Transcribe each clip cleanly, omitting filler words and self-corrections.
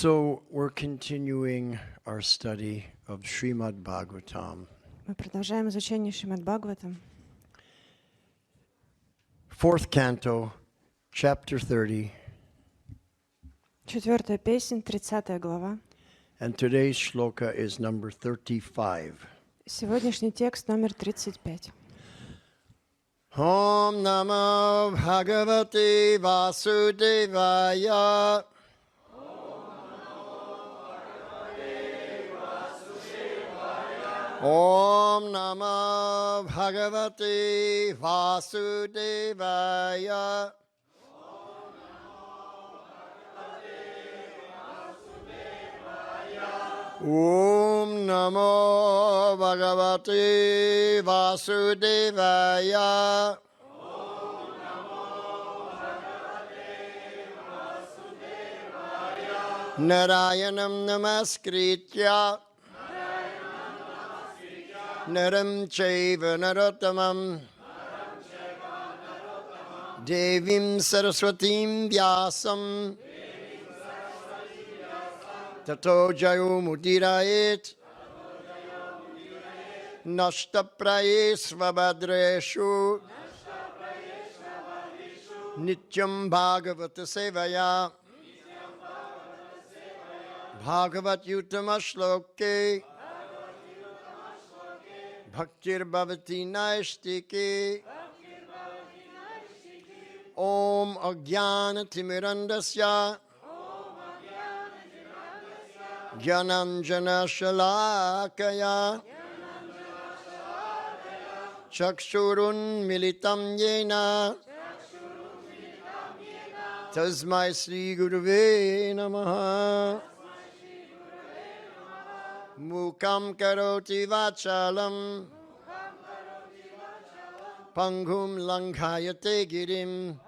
So we're continuing our study of Shrimad-Bhagavatam. Мы продолжаем изучение Шримад-Бхагаватам. Fourth canto, chapter 30. Четвертая песнь, 30 глава. And today's shloka is number 35. Сегодняшний текст номер 35. Om Namo Bhagavate Vasudevaya. Om Namo Bhagavate Vasudevaya. Om Namo Bhagavate Vasudevaya. Narayanam Namaskritya Naram Chaiva Narottamam Devim Saraswatim Vyasam Tato Jayo Mudirayet Nashtapraye Svabhadreshu Nityam Bhagavata Sevaya Bhagavat Yutama Shloke Bhaktir Bhavati Naishtike Om Agyana Timirandasya Jnananjana Shalakaya Chakshurun Militam Yena Tasmai Sri Guruve Namaha Mukam Karoti Vachalam Pangum Langhayate Girim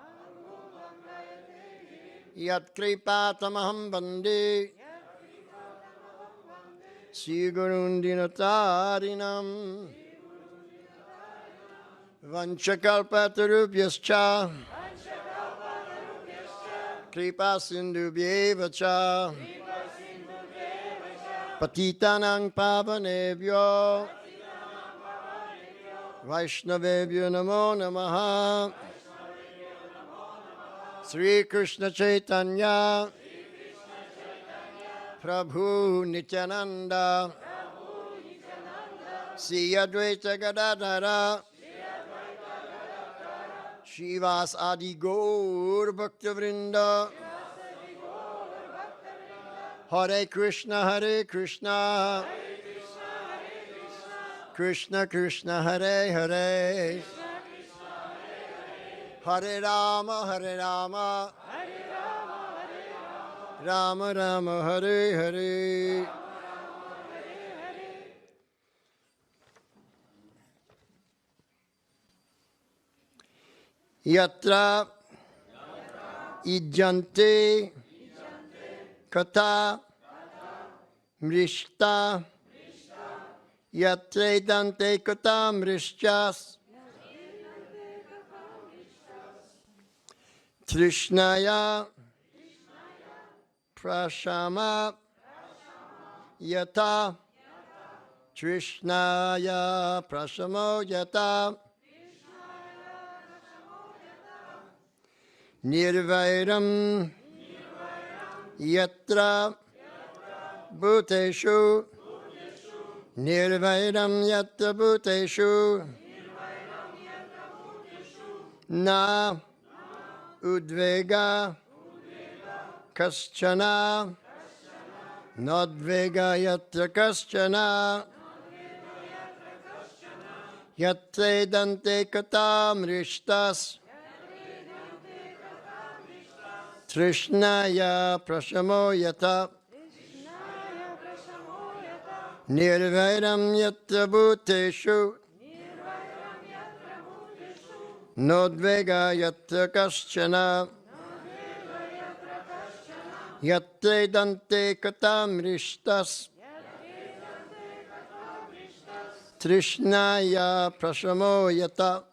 Yat Kripatamaham Bande Sri Gurun Dinatarinam Vanchakalpatarubhyascha Kripa Sindhubhyevacha Patitanang Pavanebhyo Vaishnavebhyo Namo Namaha Sri Krishna Chaitanya Prabhu Nityananda Sri Advaita Gadadhara Shivas Adi Gaur Bhaktavrinda Hare Krishna Hare Krishna Krishna Krishna Hare Hare Hare Rama Hare Rama Rama Rama Hare Hare Yatra Ijante Kata Mrishta Yatre Dante Kata Mrishchas Trishnaya Prashama Yata Trishnaya Prashamo Yata Nirvairam Yatra Bhuteshu Nirvairam Yatra Bhuteshu Na Udvega Kaschana Nadvega Yatra Kaschana Yatre Dante Katam Rishtas Trishnaya Prashamo Yata Nirvairam Yatra Bhuteshu Nodvega Yatra Kaschana Yatre Dante Katam Rishtas Trishnaya Prashamo Yata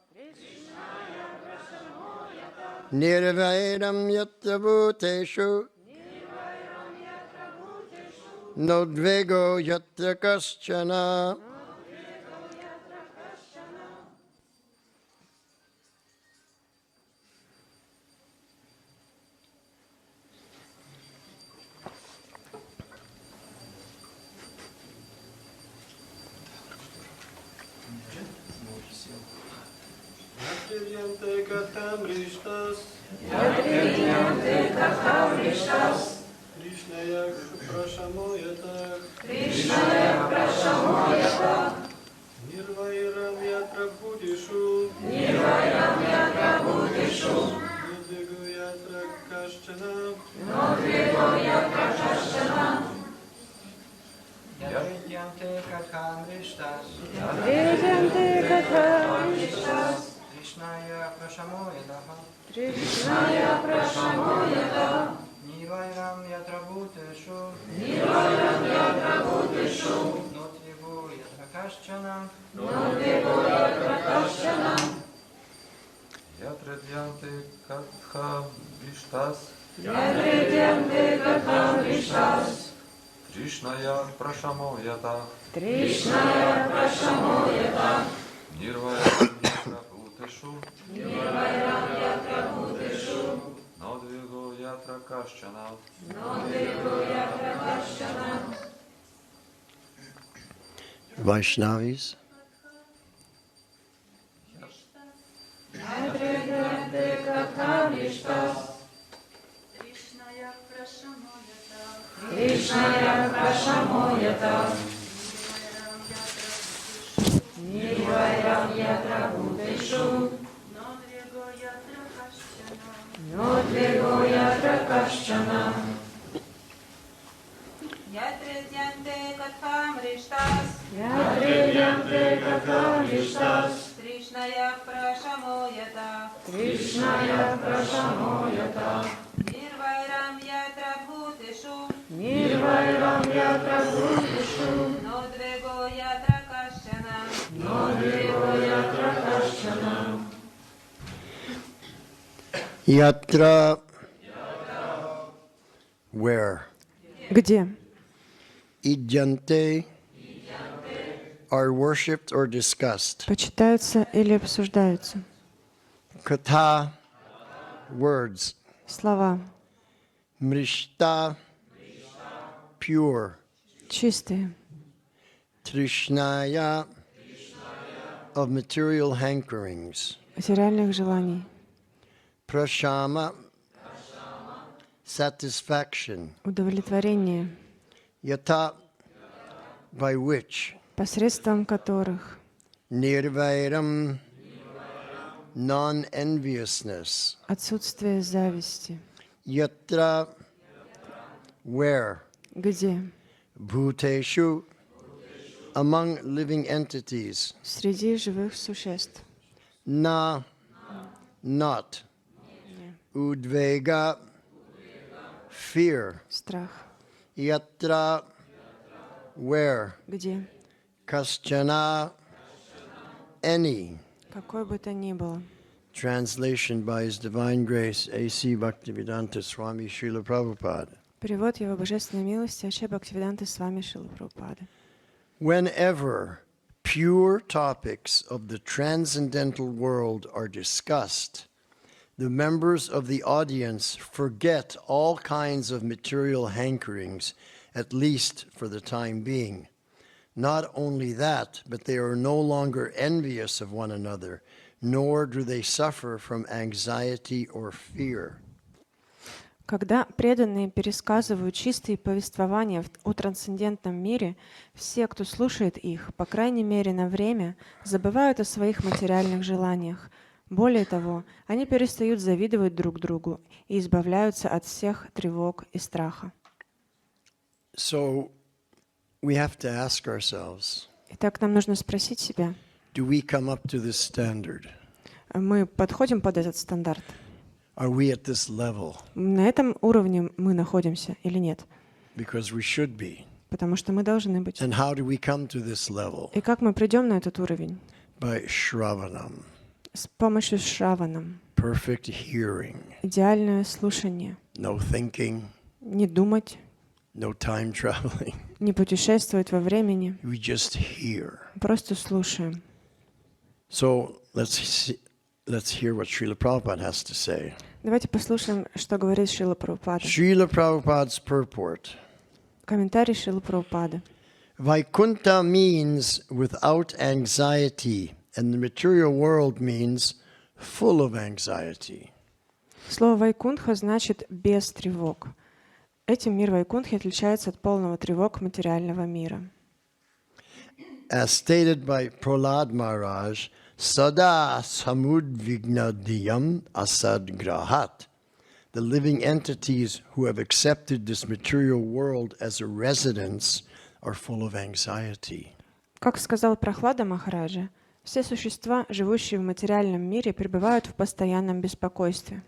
Nirvairam Yatra Bhuteshu Nodvego yatra kaschana. Тришная прашамоята. Тришная прашамоята. Нирвайрам ятра бхутешу. Нирвайрам ятра бхутешу. Нодвиго ятра кашчана. Нодвиго ятра кашчана. Vaishnavis. Ядре катхамиштас. Тришная прашамоята. Тришная прашамоята. Нирвайрам ятра бхутешу. Нодвиго ятра кашчана. Нодвиго ятра кашчана. Ятре катхамриштас. Ядре катхамиштас. Тришная прашамоята. Тришная прашамоята. Нирвайрам ятра бхутешу. Нирвайрам ятра бхутешу. Нодвиго ятра кашчана. Нодвиго ятра кашчана. Yatra. Where? Где? Idyante are worshipped or discussed. Почитаются или обсуждаются. Katha, words. Слова. Mrishta, pure. Чистые. Trishnaya, of material hankerings. Материальных желаний. Prashama, satisfaction. Удовлетворение. Yata, by which. Посредством которых. Nirvairam, non-enviousness. Отсутствие зависти. Yatra, where. Где? Bhuteshu, among living entities. Среди живых существ. Na, not. Udvega, fear. Страх. Yatra, where. Где? Kaschana, any. Какой бы то ни было. Translation by His Divine Grace, A.C. Bhaktivedanta Swami Srila Prabhupada. Перевод Его Божественной милости Аче Бхактивиданты Свами Шрила Прабхупады. Whenever pure topics of the transcendental world are discussed, the members of the audience forget all kinds of material hankerings, at least for the time being. Not only that, but they are no longer envious of one another, nor do they suffer from anxiety or fear. Когда преданные пересказывают чистые повествования о трансцендентном мире, все, кто слушает их, по крайней мере на время, забывают о своих материальных желаниях. Более того, они перестают завидовать друг другу и избавляются от всех тревог и страха. So we have to ask ourselves, Итак, нам нужно спросить себя, do we come up to this standard? мы подходим под этот стандарт? Are we at this level? На этом уровне мы находимся или нет? Because we should be. Потому что мы должны быть. And how do we come to this level? И как мы придем на этот уровень? By Shravanam, С помощью шраванам. perfect hearing, Идеальное слушание. no thinking, Не думать, no time traveling. не путешествовать во времени, We just hear. просто слушаем. So let's hear what Srila Prabhupada has to say. Давайте послушаем, что говорит Шрила Прабхупада. Srila Prabhupada's purport. Комментарий Шрилы Прабхупады. Vaikuntha means without anxiety, and the material world means full of anxiety. Слово «вайкунтха» значит «без тревог». Этим мир Вайкунтхи отличается от полного тревог материального мира. As stated by Prahlad Maharaj, Sada samudvignadiyam asad grahat. The living entities who have accepted this material world as a residence are full of anxiety. Как сказал Прахлада Махараджа, все существа, живущие в материальном мире, пребывают в постоянном беспокойстве.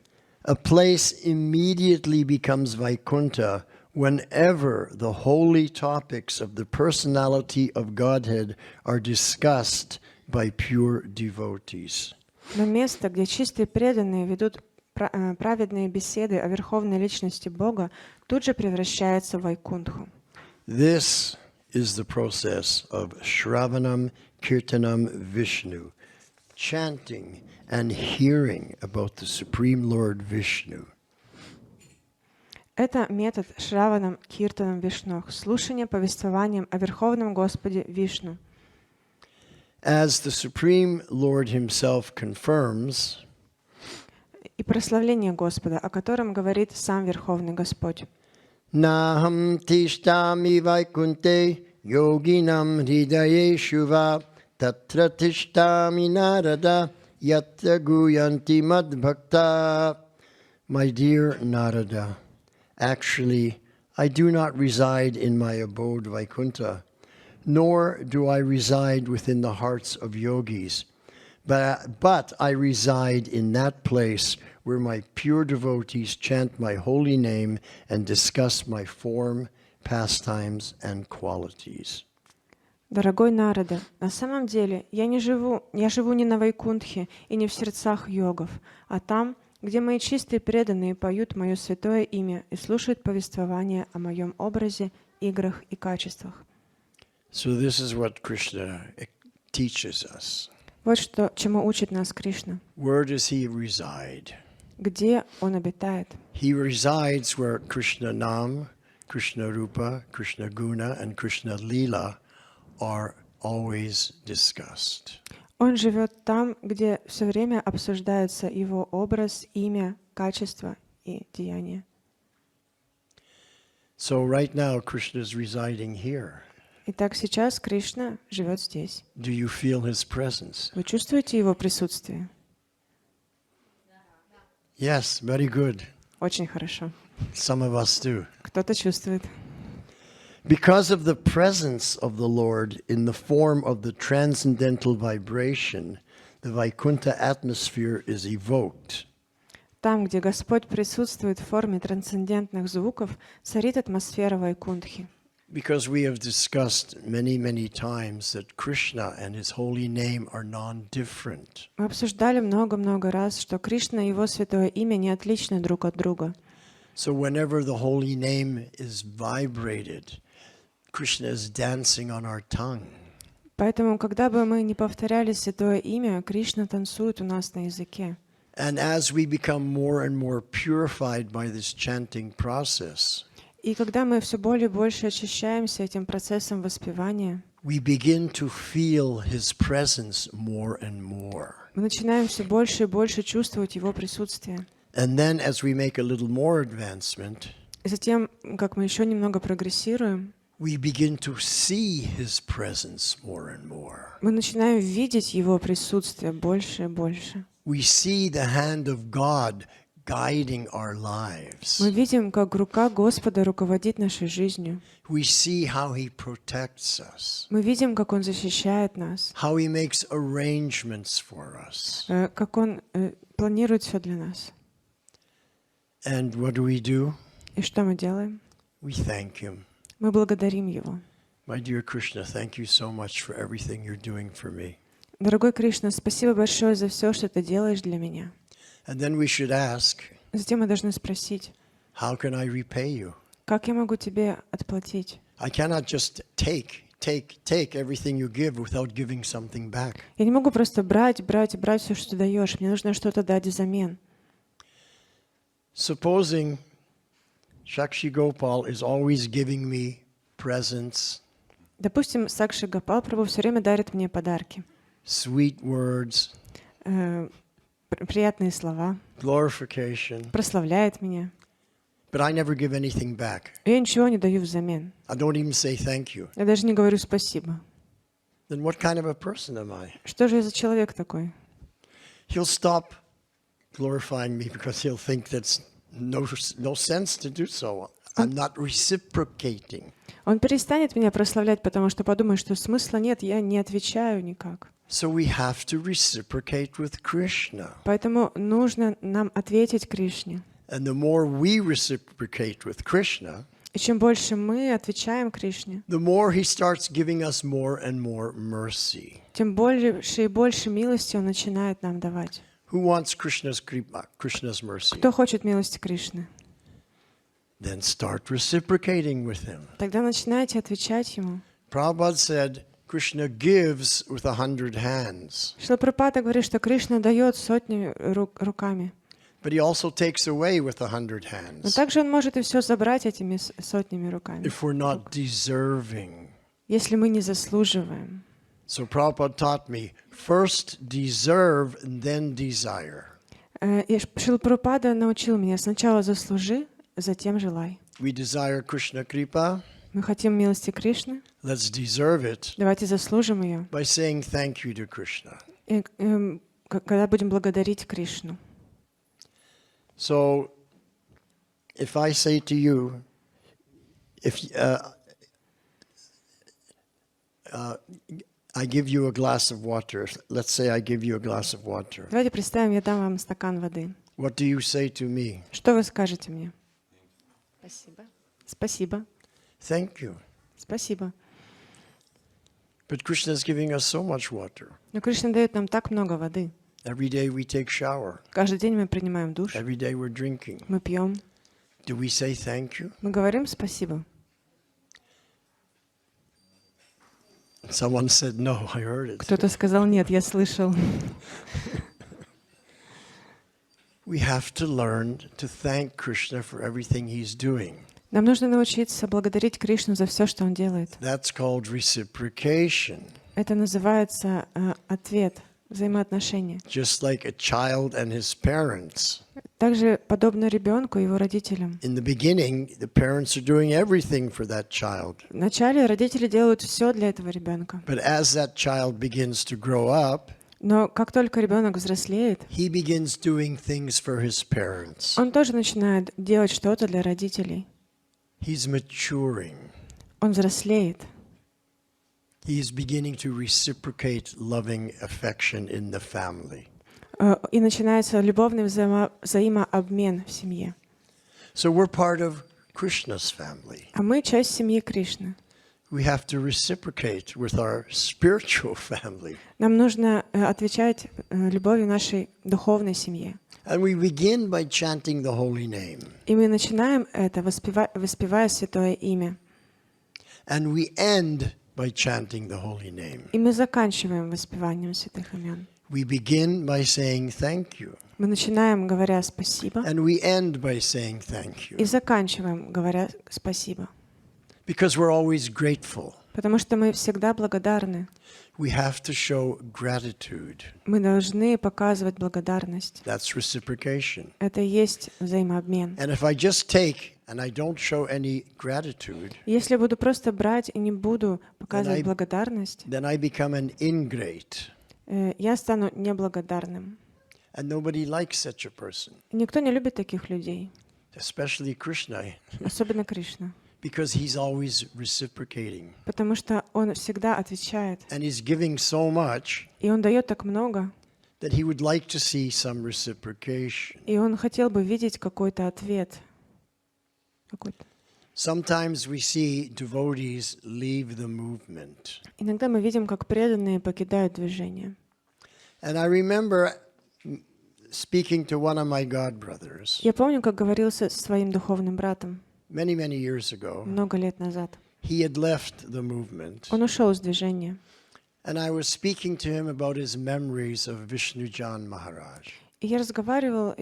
A place immediately becomes Vaikuntha whenever the holy topics of the personality of Godhead are discussed by pure devotees. Но место, где чистые преданные ведут праведные беседы о верховной личности Бога, тут же превращается в Вайкунтху. This is the process of Shravanam Kirtanam Vishnu, chanting and hearing about the Supreme Lord Vishnu. Это метод Шраванам Киртанам Вишну, слушание повествованием о Верховном Господе Вишну. As the Supreme Lord Himself confirms, И прославление Господа, о котором говорит сам Верховный Господь. Naham tishtami vaikunte yoginam hridayeshu va tatra tishtami narada yatra guyanti madbhakta. My dear Narada, actually, I do not reside in my abode Vaikuntha, nor do I reside within the hearts of yogis, but I reside in that place where my pure devotees chant my holy name and discuss my form, pastimes, and qualities. Дорогой Нарада, на самом деле я живу не на Вайкунтхе и не в сердцах йогов, а там, где мои чистые преданные поют мое святое имя и слушают повествование о моем образе, играх и качествах. So this is what Krishna teaches us. Вот что, чему учит нас Кришна. Where does he reside? Где он обитает? He resides where Krishna Nam, Krishna Rupa, Krishna Guna, and Krishna Leela are always discussed. Он живет там, где все время обсуждается его образ, имя, качество и деяние. So right now Krishna is residing here. Итак, сейчас Кришна живет здесь. Do you feel his presence? Вы чувствуете его присутствие? Yes, very good. Очень хорошо. Some of us do. Кто-то чувствует. Because of the presence of the Lord in the form of the transcendental vibration, the Vaikuntha atmosphere is evoked. Там, где Господь присутствует в форме трансцендентных звуков, царит атмосфера Вайкунтхи. Because we have discussed many, many times that Krishna and his holy name are non-different. Мы обсуждали много-много раз, что Кришна и его святое имя не отличны друг от друга. So whenever the holy name is vibrated, Krishna is dancing on our tongue. Поэтому, когда бы мы ни повторяли святое имя, Кришна танцует у нас на языке. And as we become more and more purified by this chanting process, И когда мы все более и больше очищаемся этим процессом воспевания, we begin to feel his presence more and more. мы начинаем все больше и больше чувствовать его присутствие. And then as we make a little more advancement, И затем, как мы еще немного прогрессируем, we begin to see his presence more and more. мы начинаем видеть его присутствие больше и больше. We see the hand of God guiding our lives. Мы видим, как рука Господа руководит нашей жизнью. We see how he protects us, Мы видим, как Он защищает нас, how he makes arrangements for us. как Он планирует все для нас. And what do? И что мы делаем? We thank him. Мы благодарим Его. My dear Krishna, thank you so much for everything you're doing for me. Дорогой Кришна, спасибо большое за все, что Ты делаешь для меня. And then we should ask, Затем мы должны спросить, how can I repay you? Как я могу тебе отплатить? I cannot just take everything you give without giving something back. Я не могу просто брать все, что ты даешь. Мне нужно что-то дать взамен. Supposing Shakshi Gopal is always giving me presents, Допустим, Сакши Гопал Прабху все время дарит мне подарки. sweet words, Приятные слова. glorification, Прославляет меня. but I never give anything back. Я ничего не даю взамен. I don't even say thank you. Я даже не говорю спасибо. Then what kind of a person am I? Что же я за человек такой? He'll stop glorifying me because he'll think that's no sense to do so. I'm not reciprocating. Он перестанет меня прославлять, потому что подумает, что смысла нет, я не отвечаю никак. So we have to reciprocate with Krishna. Поэтому нужно нам ответить Кришне. And the more we reciprocate with Krishna, И чем больше мы отвечаем Кришне, the more he starts giving us more and more mercy. тем больше и больше милости Он начинает нам давать. Who wants Krishna's kripa, Krishna's mercy? Кто хочет милости Кришны? Then start reciprocating with him. Тогда начинайте отвечать Ему. Prabhupada said, Krishna gives with 100 hands, Шрила Прабхупада говорит, что Кришна дает сотнями руками. but he also takes away with 100 Но hands также Он может и все забрать этими сотнями руками, if we're not deserving. если мы не заслуживаем. So Prabhupada taught me, first deserve and then desire. И Шрила Прабхупада научил меня: сначала заслужи, затем желай. We desire Krishna kripa, Мы хотим милости Кришны, let's deserve it давайте заслужим ее, by saying thank you to Krishna. и, когда будем благодарить Кришну. So, if I say to you, I give you a glass of water, let's say I give you a glass of water, Давайте представим, я дам вам стакан воды. what do you say to me? Что вы скажете мне? Спасибо. Спасибо. Thank you. Спасибо. But Krishna is giving us so much water. Но Кришна дает нам так много воды. Every day we take shower. Каждый день мы принимаем душ, Every day we're drinking. мы пьем. Do we say thank you? Мы говорим спасибо. Someone said no, I heard it. Кто-то сказал нет, я слышал. We have to learn to thank Krishna for everything he's doing. Нам нужно научиться благодарить Кришну за все, что Он делает. That's called reciprocation. Это называется ответ, взаимоотношения. Just like a child and his parents. Также подобно ребенку и его родителям. In the beginning, the parents are doing everything for that child. Вначале родители делают все для этого ребенка. But as that child begins to grow up, Но как только ребенок взрослеет, he begins doing things for his parents. он тоже начинает делать что-то для родителей. He's maturing. Он взрослеет. He's beginning to reciprocate loving affection in the family. И начинается любовный взаимообмен в семье. So we're part of Krishna's family. А мы часть семьи Кришны. We have to reciprocate with our spiritual family. Нам нужно отвечать любовью нашей духовной семье. And we begin by chanting the holy name. И мы начинаем это, воспевая святое имя. And we end by chanting the holy name. И мы заканчиваем воспеванием святых имен. We begin by saying thank you. Мы начинаем, говоря спасибо, And we end by saying thank и you. заканчиваем, говоря спасибо. Because we're always grateful. Потому что мы всегда благодарны. We have to show gratitude. Мы должны показывать благодарность. That's reciprocation. Это и есть взаимообмен. And if I just take and I don't show any gratitude, Если я буду просто брать и не буду показывать благодарность, then I become an ingrate. Я стану неблагодарным. And nobody likes such a person, И никто не любит таких людей, especially Krishna, особенно Кришна, because he's always reciprocating. потому что он всегда отвечает. And he's giving so much И он дает так много, that he would like to see some reciprocation. и он хотел бы видеть какой-то ответ. Какой-то. Sometimes we see devotees leave the movement. Иногда мы видим, как преданные покидают движение. And I remember speaking to one of my god brothers. Я помню, как говорил со своим духовным братом. many, many years ago, много лет назад. he had left the movement. Он ушел из движения. And I was speaking to him about his memories of Vishnujan Maharaj. И я разговаривал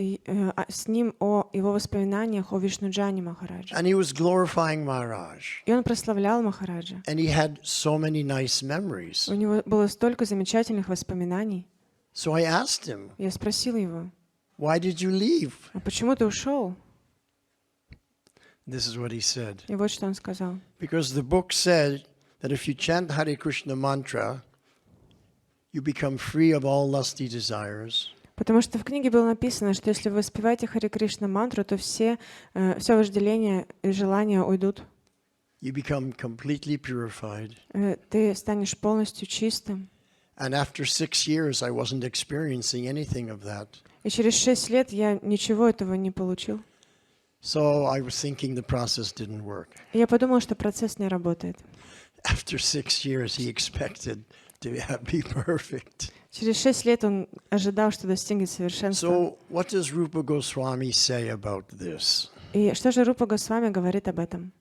с ним о его воспоминаниях о Вишнуджане Махараджа. And he was glorifying Maharaj. И он прославлял Махараджа. And he had so many nice memories. У него было столько замечательных воспоминаний. So I asked him, Я спросил его, why did you leave? а почему ты ушел? This is what he said. И вот что он сказал. Because the book said that if you chant Hare Krishna mantra, you become free of all lusty desires. Потому что в книге было написано, что если вы воспеваете Харе Кришна мантру, то все вожделения и желания уйдут. You become completely purified. Ты станешь полностью чистым. And after 6 years, I wasn't experiencing anything of that. И через 6 лет я ничего этого не получил. So I was thinking the process didn't work. И я подумал, что процесс не работает. After 6 years, he expected to be perfect. Через 6 лет он ожидал, что достигнет совершенства. So what does Rupa Goswami say about this? И что же Рупа Госвами говорит об этом?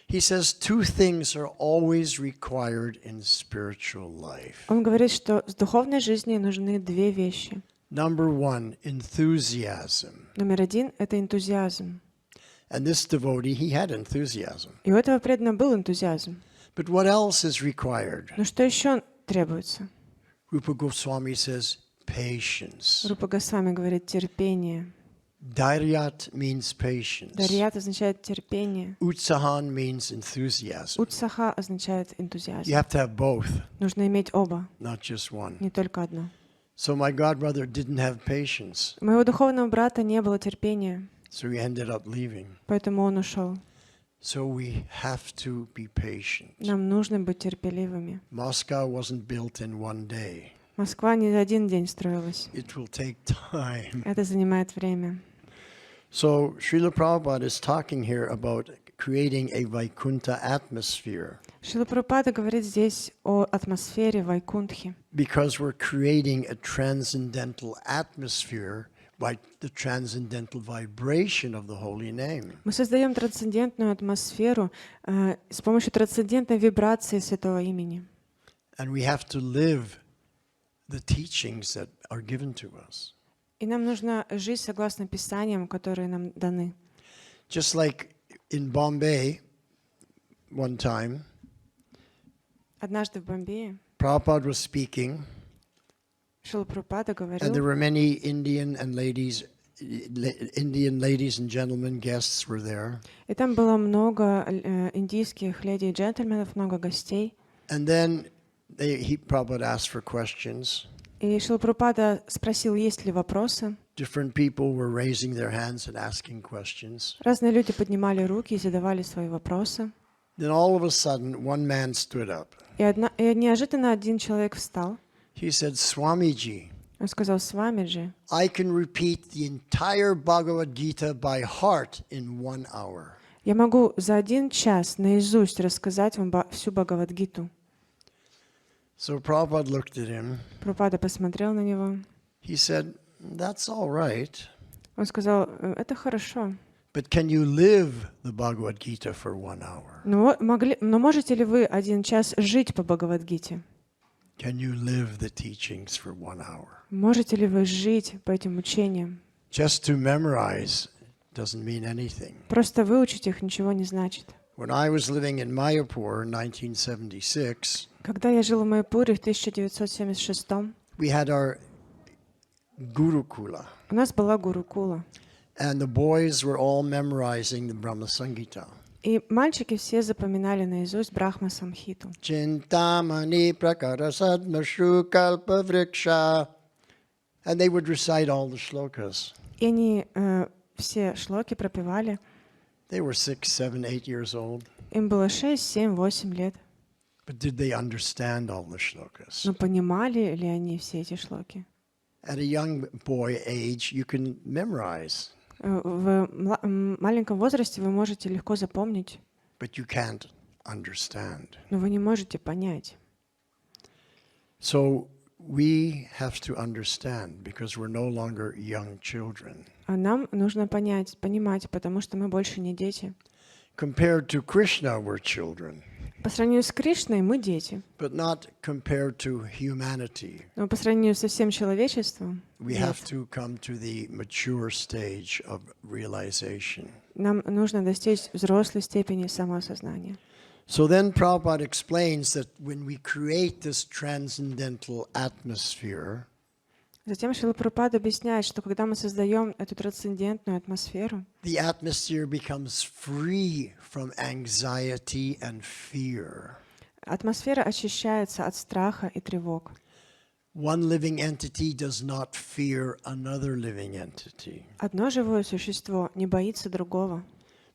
He says two things are always required in spiritual life. Он говорит, что в духовной жизни нужны две вещи. Number one, enthusiasm. Номер один — это энтузиазм. And this devotee, he had enthusiasm. И у этого преданного был энтузиазм. But what else is required? Но что еще требуется? Rupa Goswami says patience. Рупа Госвами говорит терпение. Daryat means patience. Дарьят означает терпение. Utsahan means enthusiasm. Утсаха означает You энтузиазм. have to have both, Нужно иметь оба, not just one. не только одно. So my godbrother didn't have patience, У моего духовного брата не было терпения, so he ended up leaving. поэтому он ушел. So we have to be patient. Нам нужно быть терпеливыми. Moscow wasn't built in one day. Москва не за один день строилась. It will take time. Это занимает время. So Srila Prabhupada is talking here about creating a Vaikuntha atmosphere Шрила Прабхупада говорит здесь о атмосфере Вайкунтхи, because we're creating a transcendental atmosphere by the transcendental vibration of the holy name. мы создаем трансцендентную атмосферу с помощью трансцендентной вибрации Святого Имени. And we have to live the teachings that are given to us. И нам нужно жить согласно Писаниям, которые нам даны. Just like in Bombay, one time, Однажды в Бомбее Prabhupada was speaking, Шрила Прабхупада and there говорил, were many Indian ladies and gentlemen guests were there. и там было много индийских леди и джентльменов, много гостей. And then Prabhupada asked for questions. И Шрила Прабхупада спросил, есть ли вопросы. Different people were raising their hands and asking questions. Разные люди поднимали руки и задавали свои вопросы. Then all of a sudden, one man stood up. И неожиданно один человек встал. He said, Swamiji, Он сказал, Свамиджи, I can repeat the entire Bhagavad Gita by heart in 1 hour. я могу за 1 час наизусть рассказать вам всю Бхагавад-гиту. So Prabhupada looked at him. Прабхупада посмотрел на него. He said, that's all right, Он сказал, это хорошо. but can you live the Bhagavad Gita for 1 hour? Но можете ли вы 1 час жить по Бхагавад-гите? Can you live the teachings for 1 hour? Можете ли вы жить по этим учениям? Just to memorize doesn't mean anything. Просто выучить их ничего не значит. When I was living in Mayapur in 1976, Когда я жил в Майяпуре в 1976, we had our Gurukula, у нас была Гурукула. and the boys were all memorizing the Brahma Sangita. И мальчики все запоминали наизусть Брахма Самхиту. Chintamani prakara sadmashu kalpa vriksha. And they would recite all the shlokas. И они все шлоки пропевали. They were 6, 7, 8 years old. Им было 6, 7, 8 лет. But did they understand all the shlokas? Но понимали ли они все эти шлоки? At a young boy age, you can memorize, В маленьком возрасте вы можете легко запомнить, but you can't understand. но вы не можете понять. So we have to understand because we're no longer young children. А нам нужно понимать, потому что мы больше не дети. Compared to Krishna, we're children, По сравнению с Кришной мы дети, but not compared to humanity. но по сравнению со всем человечеством We нет. have to come to the mature stage of realization. Нам нужно достичь взрослой степени самоосознания. So then Prabhupada explains that when we create this transcendental atmosphere, Затем Шрила Прабхупада объясняет, что когда мы создаем эту трансцендентную атмосферу, the atmosphere becomes free from anxiety and fear. атмосфера очищается от страха и тревог. One living entity does not fear another living entity. Одно живое существо не боится другого.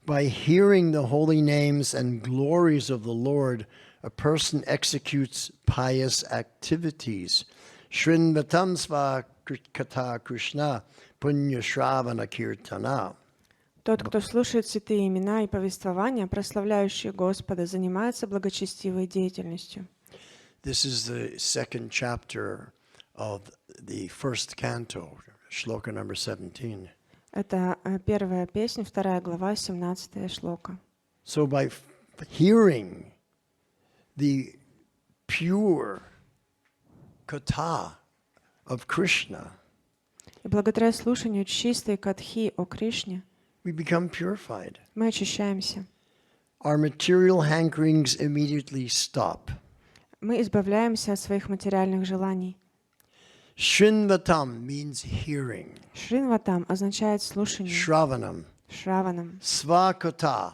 By hearing the holy names and glories of the Lord, a person executes pious activities. Shrinvatam sva kata Krishna punya shravana kirtana. Тот, кто слушает святые имена и повествования, прославляющие Господа, занимается благочестивой деятельностью. This is the second chapter of the first canto, shloka number 17. Это первая песня, 2 глава, 17 шлока. So by hearing the pure katha of Krishna, И благодаря слушанию чистой катхи о Кришне we become purified. мы очищаемся. Our material hankerings immediately stop. Мы избавляемся от своих материальных желаний. Shrinvatam means hearing. Шринватам означает слушание. Shravanam. Шраванам. Svakata.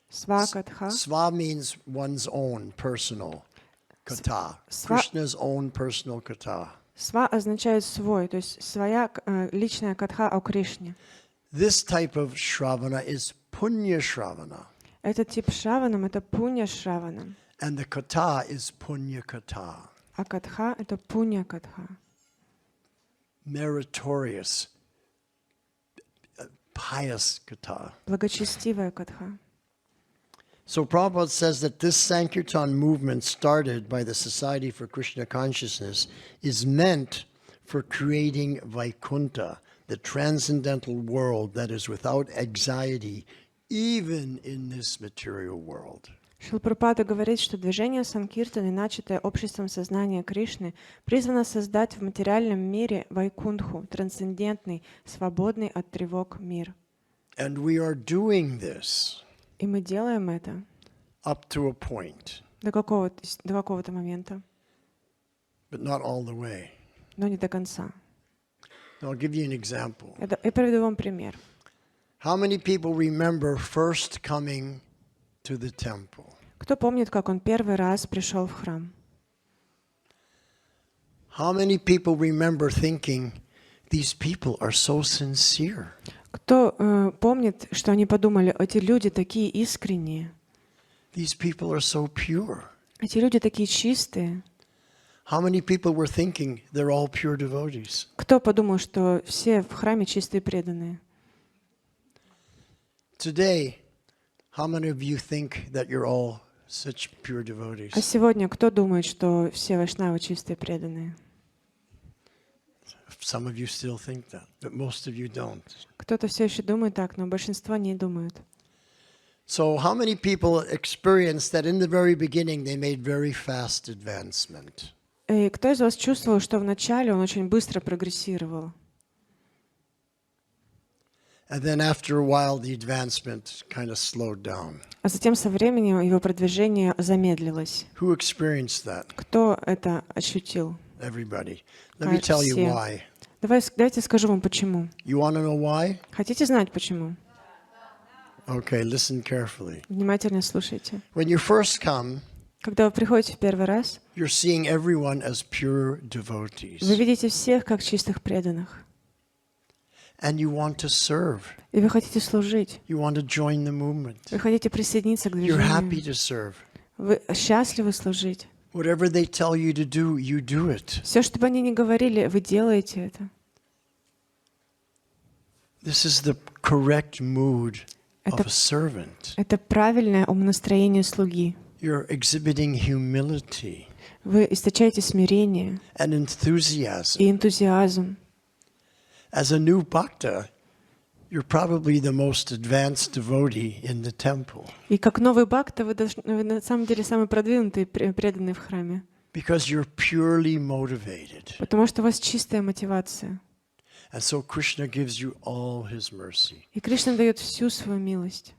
Свакатха. Sva means one's own personal kata. Krishna's own personal kata. Сва означает свой, то есть своя личная катха о Кришне. This type of shravana is punya shravana. Этот тип шраванам — это пуня шраванам, And the kata is punya kata. а катха — это пуня катха. Meritorious, pious kata. Благочестивая катха. So Prabhupada says that this Sankirtan movement started by the Society for Krishna Consciousness is meant for creating Vaikuntha, the transcendental world that is without anxiety, even in this material world. Шрила Прабхупада говорит, что движение Санкиртаны, начатое обществом сознания Кришны, призвано создать в материальном мире Вайкунтху, трансцендентный, свободный от тревог мир. And we are doing this И мы делаем это up to a point, до какого-то момента, but not all the way. но не до конца. I'll give you an example. Я приведу вам пример. How many people remember first coming to the temple? Кто помнит, как он первый раз пришел в храм? How many people remember thinking, these people are so sincere? Кто помнит, что они подумали, эти люди такие искренние, These people are so pure. эти люди такие чистые? How many people were thinking they're all pure devotees? Кто подумал, что все в храме чистые преданные? Today, how many of you think that you're all such pure devotees? А сегодня кто думает, что все вайшнавы чистые преданные? Some of you still think that, but most of you don't. Кто-то все еще думает так, но большинство не думают. So how many people experienced that in the very beginning they made very fast advancement? И кто из вас чувствовал, что вначале он очень быстро прогрессировал? And then after a while the advancement kind of slowed down. А затем со временем его продвижение замедлилось. Who experienced that? Кто это ощутил? Everybody. Let me tell you Все. why. Давайте скажу вам почему. You want to know why? Хотите знать почему? Okay, listen carefully. Внимательно слушайте. When you first come, Когда вы приходите в первый раз, you're seeing everyone as pure вы devotees. видите всех как чистых преданных. And you want to serve. И вы хотите служить. You want to join the movement. Вы хотите присоединиться к You're happy движению. to serve. Вы счастливы служить. Whatever they tell you to do, you do it. Все, что бы они ни говорили, вы делаете это. This is the correct mood of Это- a servant. Это правильное умонастроение слуги. You're exhibiting humility Вы источаете смирение and enthusiasm. и энтузиазм. As a new bhakta, you're probably the most advanced devotee in the temple И как новый бхакта вы на самом деле самый продвинутый преданный в храме, because you're purely motivated. потому что у вас чистая мотивация. And so Krishna gives you all his mercy. И Кришна дает всю свою милость.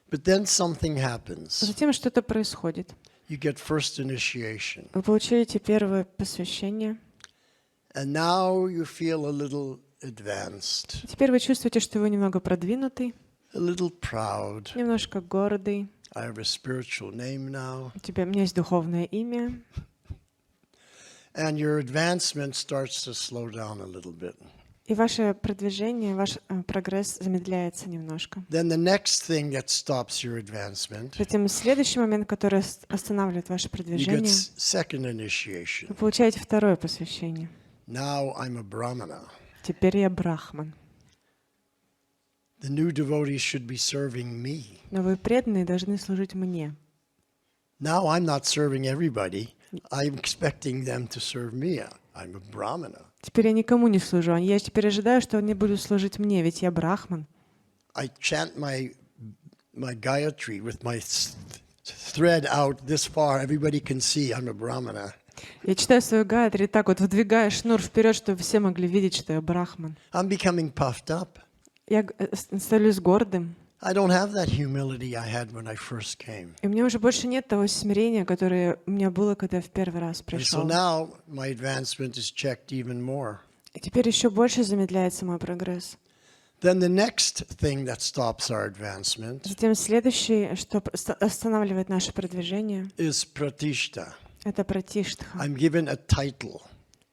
But then something А happens. затем что-то происходит. You get first initiation. Вы получаете первое посвящение. And now you feel a little advanced, Теперь вы чувствуете, что вы немного продвинутый, a little proud. немножко гордый. I have a spiritual name now. У меня есть духовное имя. And your advancement starts to slow down a little bit. И ваше продвижение, ваш прогресс замедляется немножко. Then the next thing that stops your advancement, Затем следующий момент, который останавливает ваше you get продвижение, second initiation. вы получаете второе посвящение. Now I'm a brahmana. Теперь я брахман. The new devotees should be serving me. Новые преданные должны служить мне. Now I'm not serving everybody. I'm expecting them to serve me. I'm a brahmana. Теперь я никому не служу. Я теперь ожидаю, что они будут служить мне, ведь я брахман. I chant my Gayatri with my thread out this far. Everybody can see I'm a brahmana. Я читаю свою гайатри так вот, выдвигая шнур вперед, чтобы все могли видеть, что я брахман. I'm becoming puffed up. Я становлюсь гордым. I don't have that humility I had when I first came. И у меня уже больше нет того смирения, которое у меня было, когда я в первый раз And so пришел. now my advancement is checked even more. И теперь еще больше замедляется мой прогресс. Then the next thing that stops our advancement Затем следующее, что останавливает наше продвижение, is pratishta. это пратиштха. I'm given a title.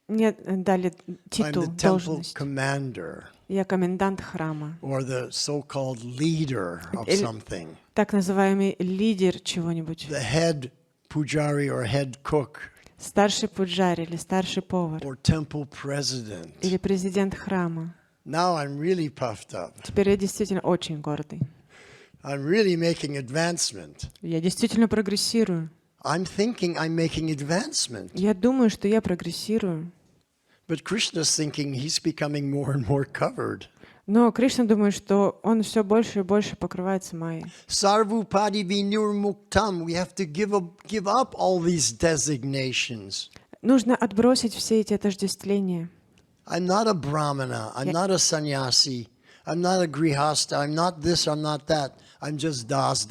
Мне дали I'm титул, the temple должность. commander Я комендант храма, or the so-called leader of something. так называемый лидер чего-нибудь, The head pujari or head cook старший пуджари или старший повар, or temple president. или президент храма. Now I'm really puffed up. Теперь я действительно очень гордый. I'm really making advancement. Я действительно прогрессирую. I'm thinking I'm making advancement. Я думаю, что я прогрессирую. But Krishna's thinking he's becoming more and more covered. Но Кришна думает, что он все больше и больше покрывается майей. Sarvupadi vinurmuktam. We have to give up all these designations. Нужно отбросить все эти отождествления. I'm not a brahmana. I'm not a sannyasi. I'm not a grihasta. I'm not this. I'm not that. I'm just das,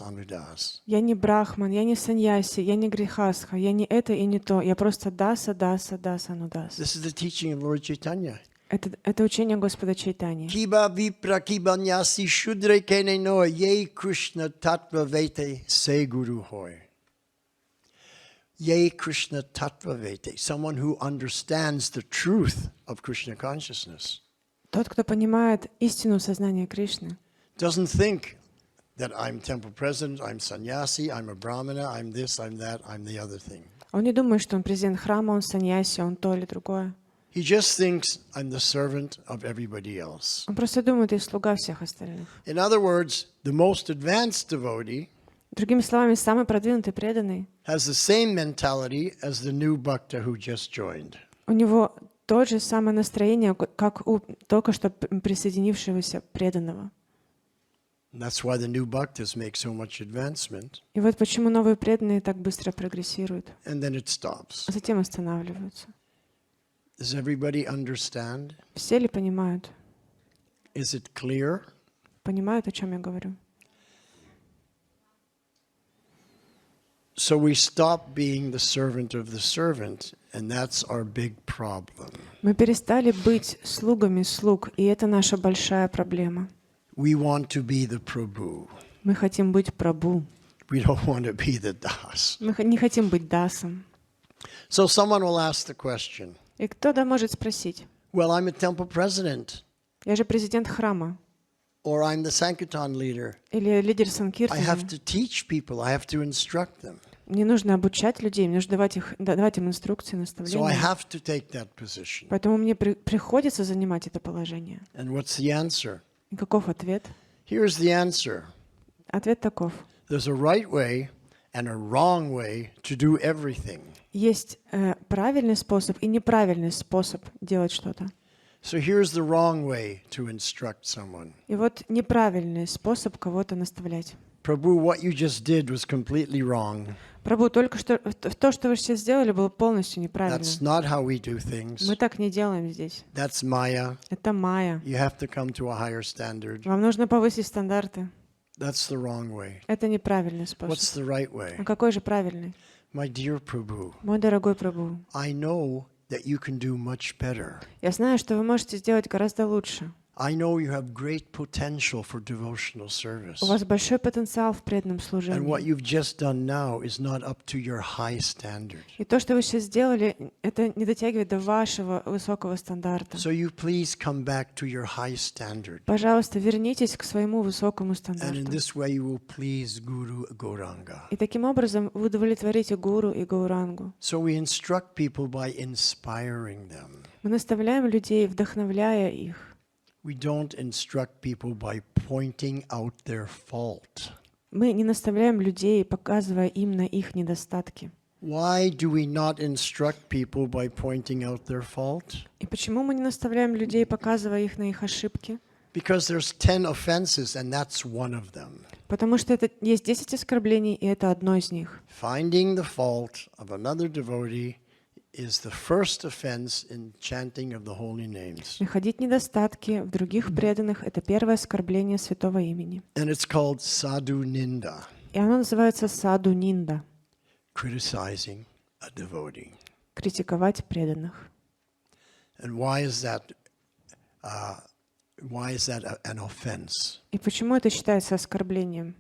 anudas. Я не брахман, я не саньяси, я не грихастха, я не это и не то. Я просто даса, анудас. This is the teaching of Lord Chaitanya. Это учение Господа Чайтаньи. Kiba vipra kiba nyasi shudre kene no ye Krishna tattva vete se guru hoy. Ye Krishna tattva vete. Someone who understands the truth of Krishna consciousness. Тот, кто понимает истину сознания Кришны, Doesn't think that I'm temple president, I'm sannyasi, I'm a brahmana, I'm this, I'm that, I'm the other thing. он не думает, что он президент храма, он саньяси, он то или другое. He just thinks I'm the servant of everybody else. Он просто думает, я слуга всех остальных. In other words, the most advanced devotee Другими словами, самый продвинутый преданный, has the same mentality as the new bhakta who just joined. у него то же самое настроение, как у только что присоединившегося преданного. And that's why the new bhaktas make so much advancement. И вот почему новые преданные так быстро прогрессируют, And then it stops. а затем останавливаются. Does everybody understand? Все ли понимают? Is it clear? Понимают, о чем я говорю? So we stop being the servant of the servant, and that's our big problem. Мы перестали быть слугами слуг, и это наша большая проблема. We want to be the prabhu. Мы хотим быть прабху. We don't want to be the das. Мы не хотим быть дасом. So someone will ask the question, И кто-то может спросить, well, I'm a temple president, я же президент храма, or I'm the Sankirtan leader. или лидер I Санкиртана. have to teach people, I have to instruct them. Мне нужно обучать людей, мне нужно давать им инструкции, So I наставления. have to take that position. Поэтому мне приходится занимать это положение. And what's the answer? И каков ответ? Here's the answer. Ответ таков. There's a right way and a wrong way to do everything. Есть правильный способ и неправильный способ делать что-то. So here's the wrong way to instruct someone. И вот неправильный способ кого-то наставлять. Prabhu, what you just did was completely wrong. Прабху, только что то, что вы сейчас сделали, было полностью неправильно. That's not how we do things. Мы так не делаем здесь. That's Maya. Это майя. You have to come to a higher standard. Вам нужно повысить стандарты. That's the wrong way. Это неправильный What's способ. the right way? А какой же правильный? My dear Prabhu, Мой дорогой Прабху, I know that you can do much better. я знаю, что вы можете сделать гораздо лучше. I know you have great potential for devotional service. У вас большой потенциал в преданном And what служении. you've just done now is not up to your high standard. И то, что вы сейчас сделали, это не дотягивает до вашего высокого стандарта. So you please come back to your high standard. Пожалуйста, вернитесь к своему высокому And in стандарту. this way you will please Guru Gauranga. И таким образом вы удовлетворите гуру и гаурангу. So we instruct people by inspiring them. Мы наставляем людей, вдохновляя их. We don't instruct people by pointing out their fault. Мы не наставляем людей, показывая им на их недостатки. Why do we not instruct people by pointing out their fault? И почему мы не наставляем людей, показывая их на их ошибки? Because there's 10 offenses and that's one of them. Потому что это есть 10 оскорблений, и это одно из них. Finding the fault of another devotee is the first offense in chanting of the holy names. Находить недостатки в других преданных — это первое оскорбление святого имени. And it's called sadhu ninda, И оно называется саду нинда — criticizing a devotee. критиковать преданных. And why is that an offense? И почему это считается оскорблением?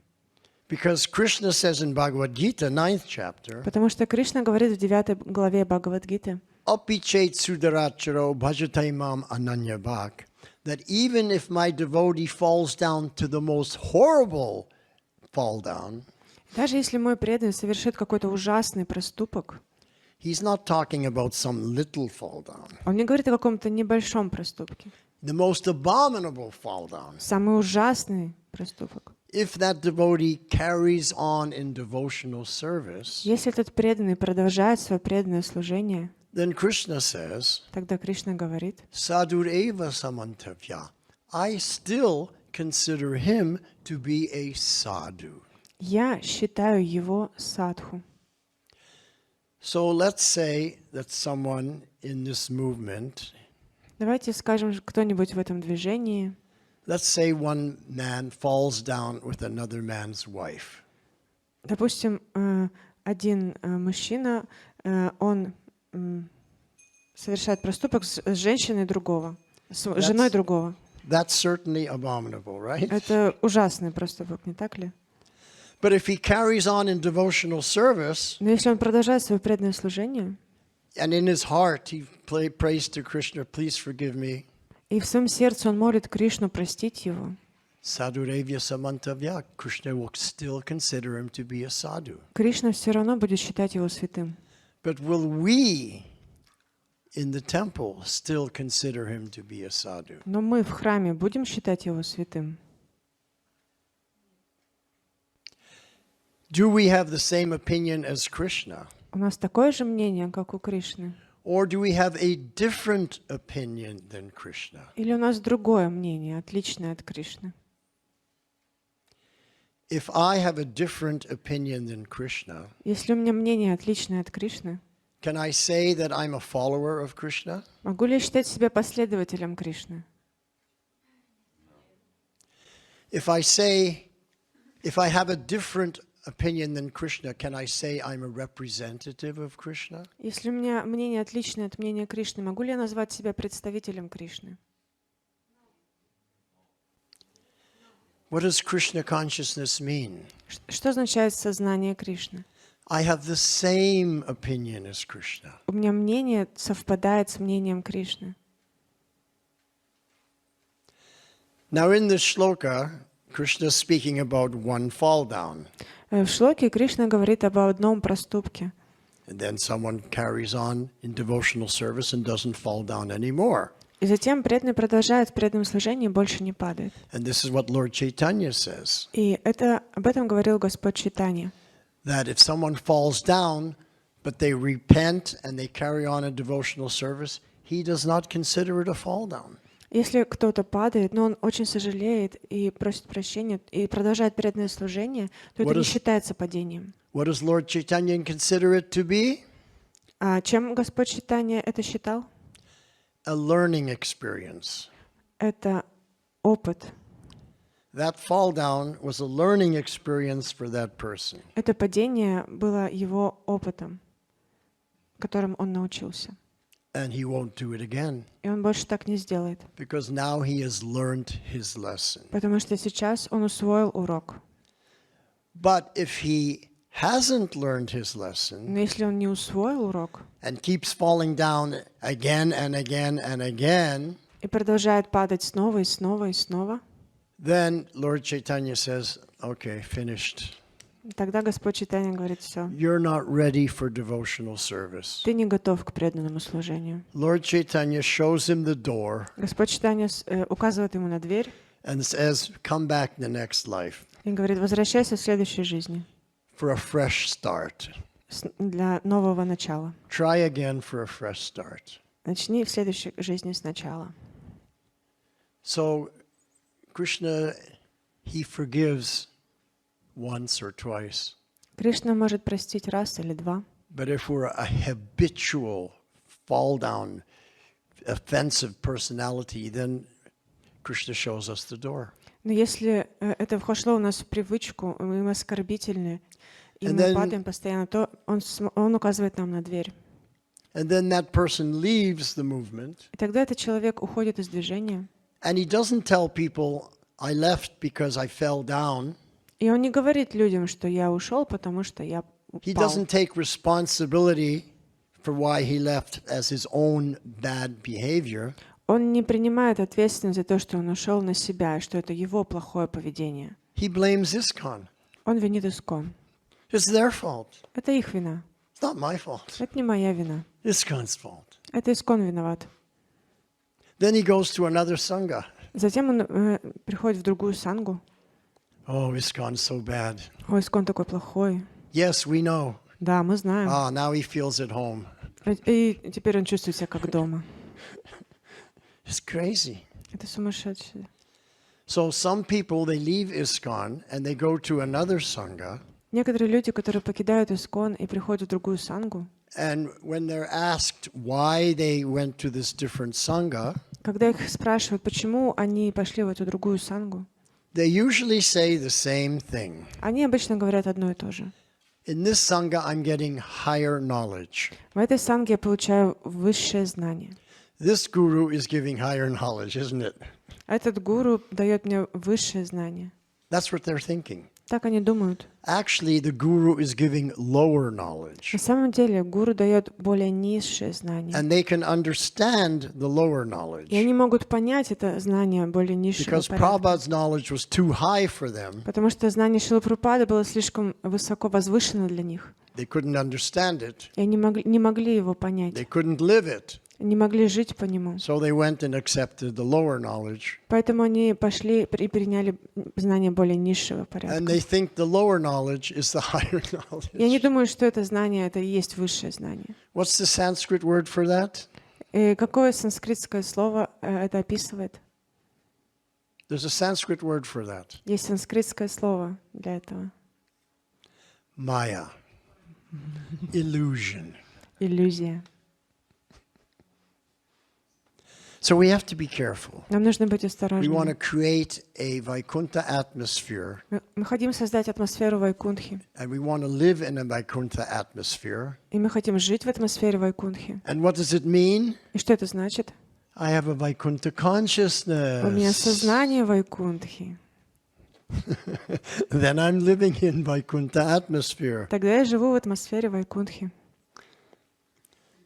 Because Krishna says in Bhagavad Gita, 9th chapter, Потому что Кришна говорит в 9 главе Бхагавад-гиты: Apichet sudaracharo bhajatai mam ananya bhak, that even if my devotee falls down to the most horrible fall down, даже если мой преданный совершит какой-то ужасный проступок, he's not talking about some little fall down. он не говорит о каком-то небольшом проступке. The most abominable fall down. Самый ужасный проступок. If that devotee carries on in devotional service, Если этот преданный продолжает свое преданное служение, then Krishna says, тогда Кришна говорит: Sadhureva samantavya. I still consider him to be a sadhu. я считаю его садху. So let's say that someone in this movement, Давайте скажем, кто-нибудь в этом движении, let's say one man falls down with another man's wife. допустим, один мужчина, он совершает проступок с женщиной другого, с женой другого. That's certainly abominable, right? Это ужасный проступок, не так ли? But if he carries on in devotional service, Но если он продолжает свое преданное служение, and in his heart he prays to Krishna, please forgive me, и в своем сердце он молит Кришну простить его, Sadhurevya samantavya, Krishna will still consider him to be a sadhu. Кришна все равно будет считать его святым. But will we in the temple still consider him to be a sadhu? Но мы в храме будем считать его святым? Do we have the same opinion as Krishna? У нас такое же мнение, как у Кришны? Or do we have a different opinion than Krishna? Или у нас другое мнение, отличное от Кришны? If I have a different opinion than Krishna, Если у меня мнение отличное от Кришны, can I say that I'm a follower of Krishna? могу ли я считать себя последователем Кришны? If I have a different opinion than Krishna, can I say I'm a representative of Krishna? Если у меня мнение отличное от мнения Кришны, могу ли я назвать себя представителем Кришны? What does Krishna consciousness mean? Что означает сознание Кришны? I have the same opinion as Krishna. У меня мнение совпадает с мнением Кришны. Now in this shloka, Krishna is speaking about one fall down. В шлоке Кришна говорит об одном проступке. And then someone carries on in devotional service and doesn't fall down anymore. И затем преданный продолжает в преданном служении и больше не падает. And this is what Lord Chaitanya says, И об этом говорил Господь Чайтанья. that if someone falls down, but they repent and they carry on a devotional service, he does not consider it a fall down. Если кто-то падает, но он очень сожалеет и просит прощения, и продолжает преданное служение, то это What не is- считается падением. What does Lord Chaitanya consider it to be? А чем Господь Чайтанья это считал? A learning experience. Это опыт. That fall down was a learning experience for that person. Это падение было его опытом, которым он научился. And he won't do it again И он больше так не сделает, because now he has learned his lesson. потому что сейчас он усвоил урок. But if he hasn't learned his lesson Но если он не усвоил урок and keeps falling down again and again and again, и продолжает падать снова и снова и снова, then Lord Chaitanya says, okay, finished. тогда Господь Чайтанья говорит: все, You're not ready for devotional service. ты не готов к преданному служению. Lord Chaitanya shows him the door Господь Чайтанья указывает ему на дверь and says, come back in the next life и говорит: возвращайся в следующей жизни for a fresh start. для нового начала. Try again for a fresh start. Начни в следующей жизни сначала. So Krishna, he forgives once or twice. Кришна может простить раз или два. But if we're a habitual fall down, offensive personality, then Krishna shows us the door. Но если это вошло у нас в привычку, и мы оскорбительны, и And мы then- падаем постоянно, то он указывает нам на дверь. And then that person leaves the movement, И тогда этот человек уходит из движения. and he doesn't tell people, I left because I fell down. И он не говорит людям, что я ушел, потому что я He упал. doesn't take responsibility for why he left as his own bad behavior. Он не принимает ответственность за то, что он ушел на себя, и что это его плохое поведение. He blames ISKCON. Он винит Искон. It's their fault. Это их вина. It's not my fault. Это не моя вина. ISKCON's fault. Это Искон виноват. Then he goes to another sangha. Затем он приходит в другую сангу. Oh, ISKCON's so bad. Ой, Искон такой плохой. Yes, we know. Да, мы знаем. Now he feels at home. И теперь он чувствует себя как дома. It's crazy. Это сумасшедшее. So some people, they leave ISKCON and they go to another sangha. Некоторые люди, которые покидают Искон и приходят в другую сангу, And when they're asked why they went to this different sangha, когда их спрашивают, почему они пошли в эту другую сангу, they usually say the same thing. они обычно говорят одно и то же. In this sangha, I'm getting higher knowledge. В этой санге я получаю высшее знание. This guru is giving higher knowledge, isn't it? Этот гуру дает мне высшее знание. That's what they're thinking. Так они думают. Actually, the guru is giving lower На knowledge. самом деле гуру дает более низшее знание. And they can understand the lower И knowledge они могут понять это знание более низшего because порядка. Prabhupada's knowledge was too high for them. Потому что знание Шрилы Прабхупады было слишком высоко возвышено для них. They couldn't understand it. И они не могли его понять. They couldn't live it. Не могли жить по нему. So they went and accepted the lower knowledge. Поэтому они пошли и переняли знание более низшего And порядка. they think the lower knowledge is the higher И они knowledge. думают, что это знание, это и есть высшее знание. What's the Sanskrit word for that? И какое санскритское слово это описывает? There's a Sanskrit word for that. Есть санскритское слово для этого. Maya. Illusion. Иллюзия. So we have to be careful. Нам нужно быть We want to осторожными. create a Vaikuntha atmosphere, Мы хотим создать атмосферу Вайкунтхи. and we want to live in a Vaikuntha atmosphere. И мы хотим жить в атмосфере Вайкунтхи. And what does it mean? И что это значит? I have a Vaikuntha У меня consciousness. сознание Вайкунтхи. Then I'm living in Vaikuntha atmosphere. Тогда я живу в атмосфере Вайкунтхи.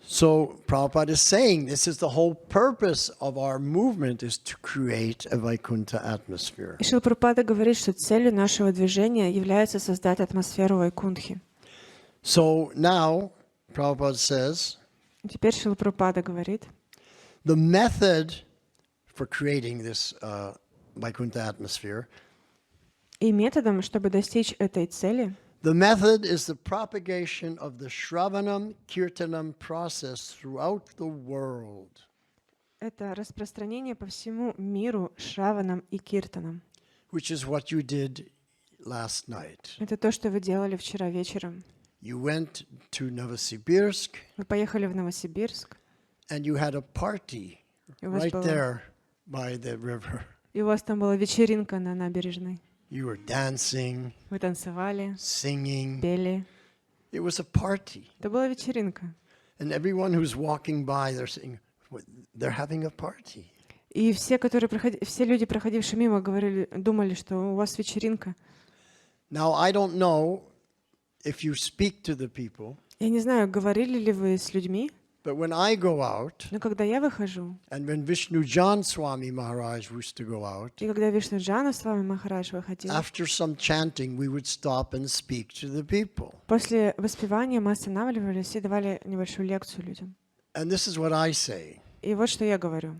So Prabhupada is saying this is the whole purpose of our movement is to create a Vaikuntha atmosphere. И Шрила Прабхупада говорит, что целью нашего движения является создать атмосферу Вайкунтхи. So now Prabhupada says И теперь Шрила Прабхупада говорит, the method for creating this Vaikuntha atmosphere, и методом, чтобы достичь этой цели, the method is the propagation of the Shravanam Kirtanam process throughout the world. это распространение по всему миру шраванам и киртанам. which is what you did last night. Это то, что вы делали вчера вечером. You went to Novosibirsk Вы поехали в Новосибирск, and you had a party и у вас right была- there by the river. и у вас там была вечеринка на набережной. You were dancing, Вы танцевали, singing. пели. It was a party. Это была вечеринка. And everyone who's walking by, they're saying, they're having a party. И все, все люди, проходившие мимо, думали, что у вас вечеринка. Now, I don't know if you speak to the people, Я не знаю, говорили ли вы с людьми, but when I go out, но когда я выхожу, and when Vishnu Jan Swami Maharaj used to go out, и когда Вишну Джана с вами Махарадж выходил, after some chanting, we would stop and speak to the people. после воспевания мы останавливались и давали небольшую лекцию людям. And this is what I say. И вот что я говорю.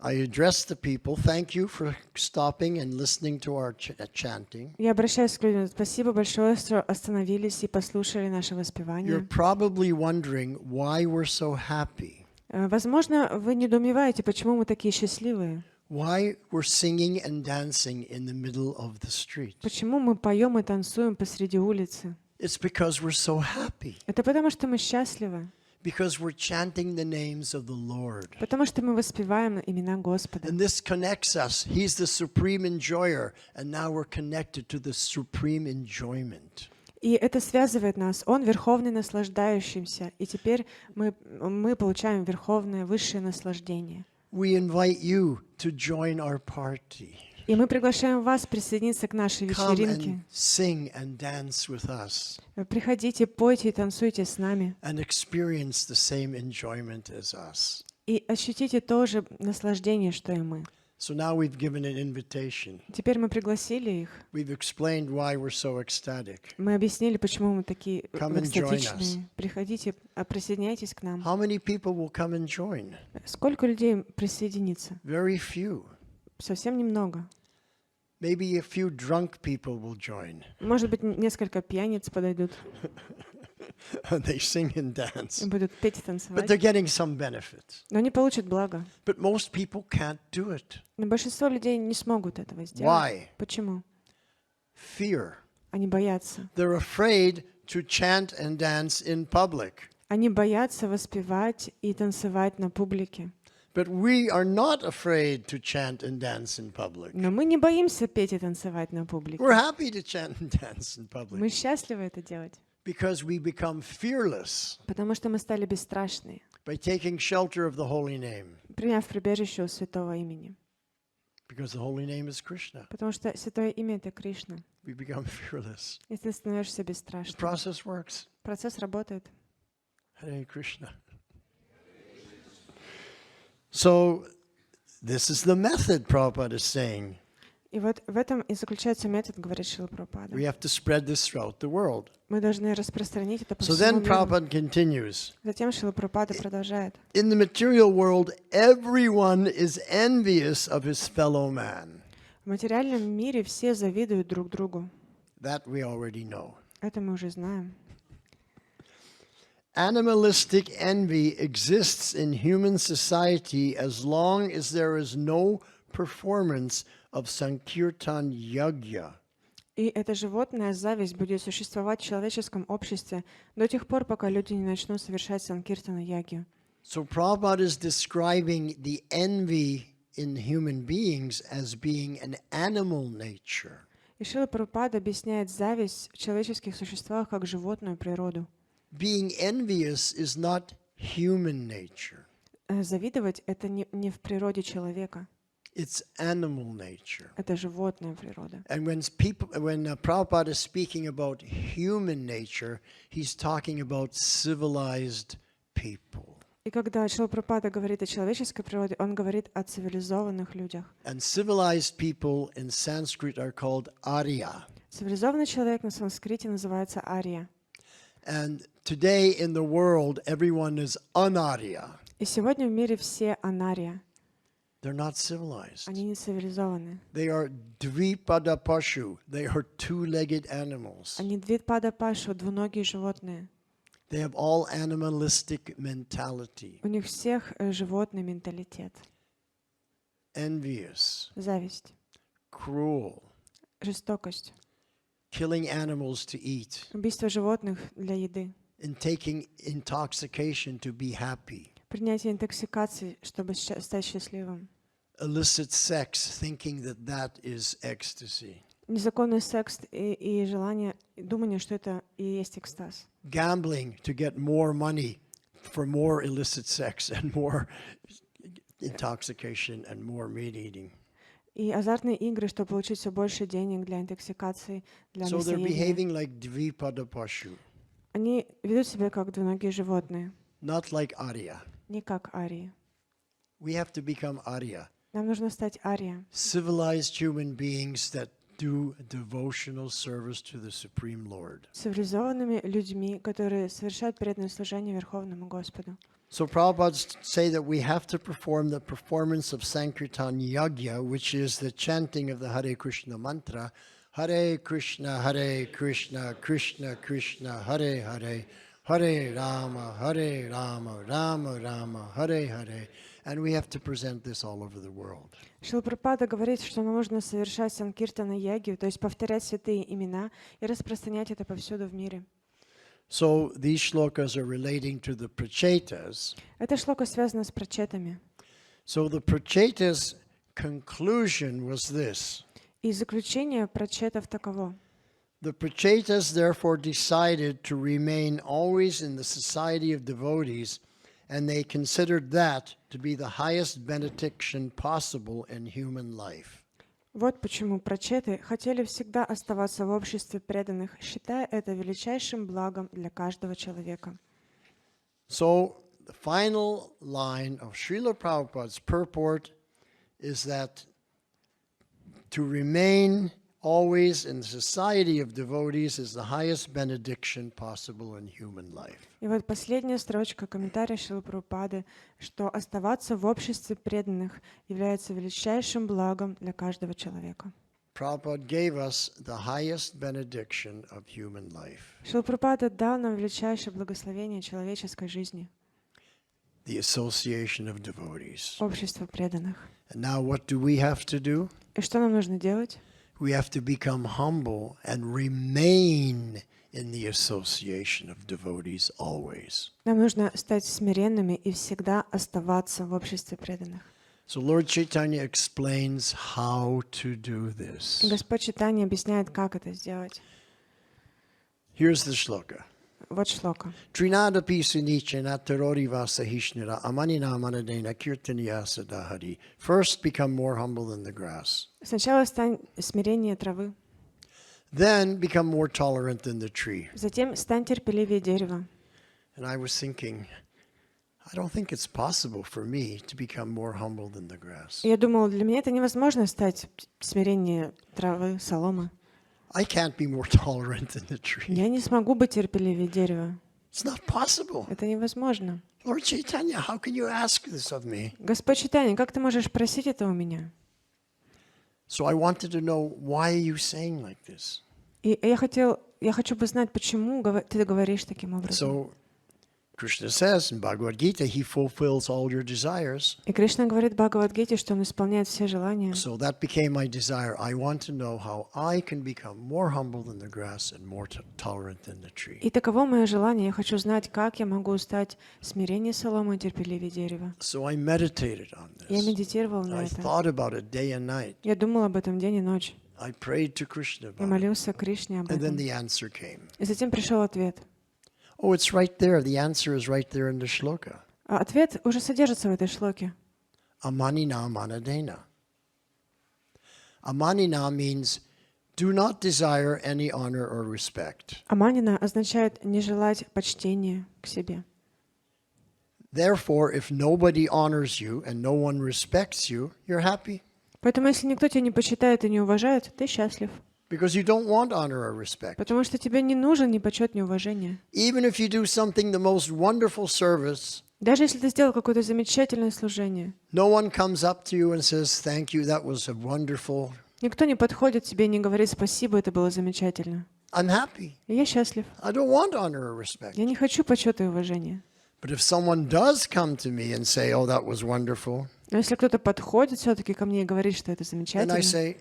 I address the people. Thank you for stopping and listening to our chanting. Я обращаюсь к людям. Спасибо большое, что остановились и послушали наше You're воспевание. probably wondering why we're so happy, Возможно, вы недоумеваете, почему мы такие счастливые. why we're singing and dancing in the middle of the street. Почему мы поем и танцуем посреди улицы? It's because we're so happy, Это потому, что мы счастливы. because we're chanting the names of the Lord. Потому что мы воспеваем имена Господа. And this connects us. He's the supreme enjoyer, and now we're connected to the supreme enjoyment. И это связывает нас. Он верховный наслаждающийся. И теперь мы получаем верховное, высшее наслаждение. We invite you to join our party. И мы приглашаем вас присоединиться к нашей Come вечеринке. and sing and dance with us Приходите, пойте и танцуйте с нами. and experience the same enjoyment as us. И ощутите то же наслаждение, что и мы. So now we've given an invitation. Теперь мы пригласили их. We've explained why we're so ecstatic. Мы объяснили, почему мы такие Come and join us. экстатичные. Приходите, присоединяйтесь к нам. How many people will come and join? Сколько людей присоединится? Very few. Совсем немного. Maybe a few drunk people will join. Может быть, несколько пьяниц подойдут They sing and и dance. будут петь и But танцевать. they're getting some benefits. Но они получат благо. But most people can't do it. Но большинство людей не смогут этого сделать. Why? Почему? Fear. Они боятся. They're afraid to chant and dance in public. Они боятся воспевать и танцевать на публике. But we are not afraid to chant and dance in public. Но мы не боимся петь и танцевать на публике. We're happy to chant and dance in Мы public счастливы это делать, because we become fearless потому что мы стали бесстрашны, by taking shelter of the holy name, приняв прибежище у святого имени. because the holy name is Krishna. Потому что святое имя — это Кришна. We become fearless. И ты становишься The бесстрашным. process works. Процесс работает. Hare Krishna. So this is the method Prabhupada is saying. И вот в этом и заключается метод, говорит Шрила Прабхупада. We have to spread this throughout the world. Мы должны распространить это по So всему then миру. Prabhupada continues. Затем Шрила Прабхупада продолжает. In the material world, everyone is envious of his fellow man. В материальном мире все завидуют друг другу. That we already know. Это мы уже знаем. Animalistic envy exists in human society as long as there is no performance of Sankirtan Yagya. И эта животная зависть будет существовать в человеческом обществе до тех пор, пока люди не начнут совершать санкиртана ягью. So Prabhupada is describing the envy in human beings as being an animal nature. И Шрила Прабхупада объясняет зависть в человеческих существах как животную природу. Being envious is not human nature. Завидовать — это не в природе человека, It's animal nature. это животная природа. And when Prabhupada is speaking about human nature, he's talking about civilized people. И когда Шрила Прабхупада говорит о человеческой природе, он говорит о цивилизованных людях. And civilized people in Sanskrit are called Arya. Цивилизованный человек на санскрите называется ария. And today in the world, everyone is unarya. И сегодня в мире все анария. They're not civilized. Они не цивилизованы. They are dvipada pashu. They are two-legged animals. Они двитпада пашу, двуногие животные. They have all animalistic mentality, У них всех животный менталитет. envious, Зависть, cruel, жестокость, killing animals to eat, убийство животных для еды, and taking intoxication to be happy, принятие интоксикации, чтобы стать счастливым, illicit sex, thinking that that is ecstasy, незаконный секс и желание, и думание, что это и есть экстаз. gambling to get more money for more illicit sex and more intoxication and more meat eating. И азартные игры, чтобы получить все больше денег для интоксикации, для So they're мясоедения. behaving like dvipada pashu, Они ведут себя как двуногие животные, not like Arya. не как арии. We have to become Arya, Нам нужно стать ария, civilized human beings that do devotional service to the Supreme Lord. цивилизованными людьми, которые совершают преданное служение Верховному Господу. So Prabhupada say that we have to perform the performance of Sankirtan Yagya, which is the chanting of the Hare Krishna mantra, Hare Krishna, Krishna Krishna, Hare Hare, Hare Rama, Rama Rama, Hare Hare. And we have to present this all over the world. Шрила Прабхупада говорит, что нам нужно совершать санкиртана ягью, то есть повторять святые имена и распространять это повсюду в мире. So these shlokas are relating to the prachetas. Это шлока связано с прачетами. So the prachetas' conclusion was this. И заключение прачетов таково. The prachetas therefore decided to remain always in the society of devotees, and they considered that to be the highest benediction possible in human life. Вот почему прачеты хотели всегда оставаться в обществе преданных, считая это величайшим благом для каждого человека. So the final line of Srila Prabhupada's purport is that to remain always in the society of devotees is the highest benediction possible in human life. И вот последняя строчка комментария Шрилы Прабхупады, что оставаться в обществе преданных является величайшим благом для каждого человека. Prabhupada gave us the highest benediction of human life. Шрила Прабхупада дал нам величайшее благословение человеческой жизни, The association of devotees. общество преданных. And now what do we have to do? И что нам нужно делать? We have to become humble and remain in the association of devotees always. Нам нужно стать смиренными и всегда оставаться в обществе преданных. So Lord Chaitanya explains how to do this. И Господь Чайтанья объясняет, как это сделать. Here's the shloka. Вот шлока. Trinadapi sunichena tarori vasahishnira amanina manadena kirtaniya sadahari. First become more humble than the grass. Сначала стань смирение травы, Then become more tolerant than the tree. затем стань терпеливее дерева. And I was thinking, I don't think it's possible for me to become more humble than the grass. И я думала, для меня это невозможно стать смирение травы, соломы. I can't be more tolerant than the tree. Я не смогу быть терпеливее дерева. It's not possible. Это невозможно. Lord Chaitanya, how can you ask this of me? Господь Чайтанья, как ты можешь просить это у меня? So I wanted to know, why are you saying like this? И я хочу бы знать, почему ты говоришь таким образом. So Krishna says in Bhagavad Gita, he fulfills all your desires. И Кришна говорит в Бхагавад-гите, что он исполняет все желания. So that became my desire. I want to know how I can become more humble than the grass and more tolerant than the tree. И таково мое желание. Я хочу знать, как я могу стать смирение соломы и терпеливее дерева. So I meditated on Я this. медитировал на I это. thought about it day and night. Я думал об этом день и ночь. I prayed to Krishna Я about it. молился Кришне об And then этом. the answer came. И затем пришел ответ. Oh, it's right there. The answer is right there in the shloka. А ответ уже содержится в этой шлоке. Amanina manadena. Amanina means do not desire any honor or respect. Аманина означает не желать почтения к себе. Therefore, if nobody honors you and no one respects you, you're happy Поэтому, если никто тебя не почитает и не уважает, ты счастлив. because you don't want honor or respect. Потому что тебе не нужен ни почет, ни уважение. Even if you do something the most wonderful service, Даже если ты сделал какое-то замечательное служение, no one comes up to you and says, "Thank you, that was a wonderful." никто не подходит к тебе и не говорит «спасибо, это было замечательно». I'm happy. И я счастлив. I don't want honor or respect. Я не хочу почета и уважения. But if someone does come to me and say, oh, that was wonderful, Но если кто-то подходит все-таки ко мне и говорит, что это then замечательно, I say,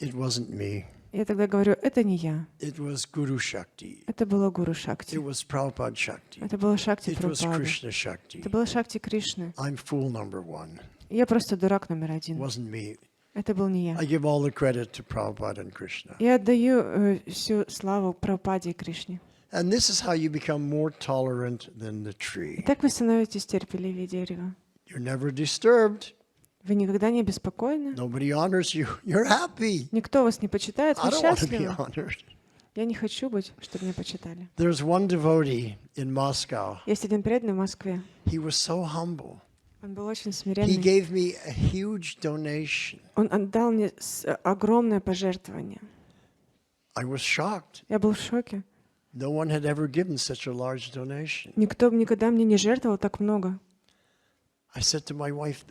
it wasn't me. я тогда говорю, это не я. It was Guru Shakti. Это было Гуру Шакти. It was Prabhupada Shakti. Это было Шакти It was Прабхупады. Krishna Shakti. Это было Шакти Кришны. I'm fool number one. Я просто дурак номер It один. wasn't me. Это был не я. I give all the credit to Prabhupada and Krishna. Я отдаю всю славу Прабхупаде и Кришне. And this is how you become more tolerant than the И tree. так вы становитесь терпеливее дерева. You're never disturbed. Вы никогда не беспокойны. Nobody honors you. You're happy. Никто вас не почитает, I вы don't want to be счастливы. honored. Я не хочу быть, чтобы меня почитали. There's one devotee in Moscow. Есть один преданный в Москве. He was so humble. Он был очень He смиренный. gave me a huge donation. Он отдал мне огромное пожертвование. I was shocked. Я был в шоке. No one had ever given such a large donation. Никто никогда мне не жертвовал так много. I said to my wife,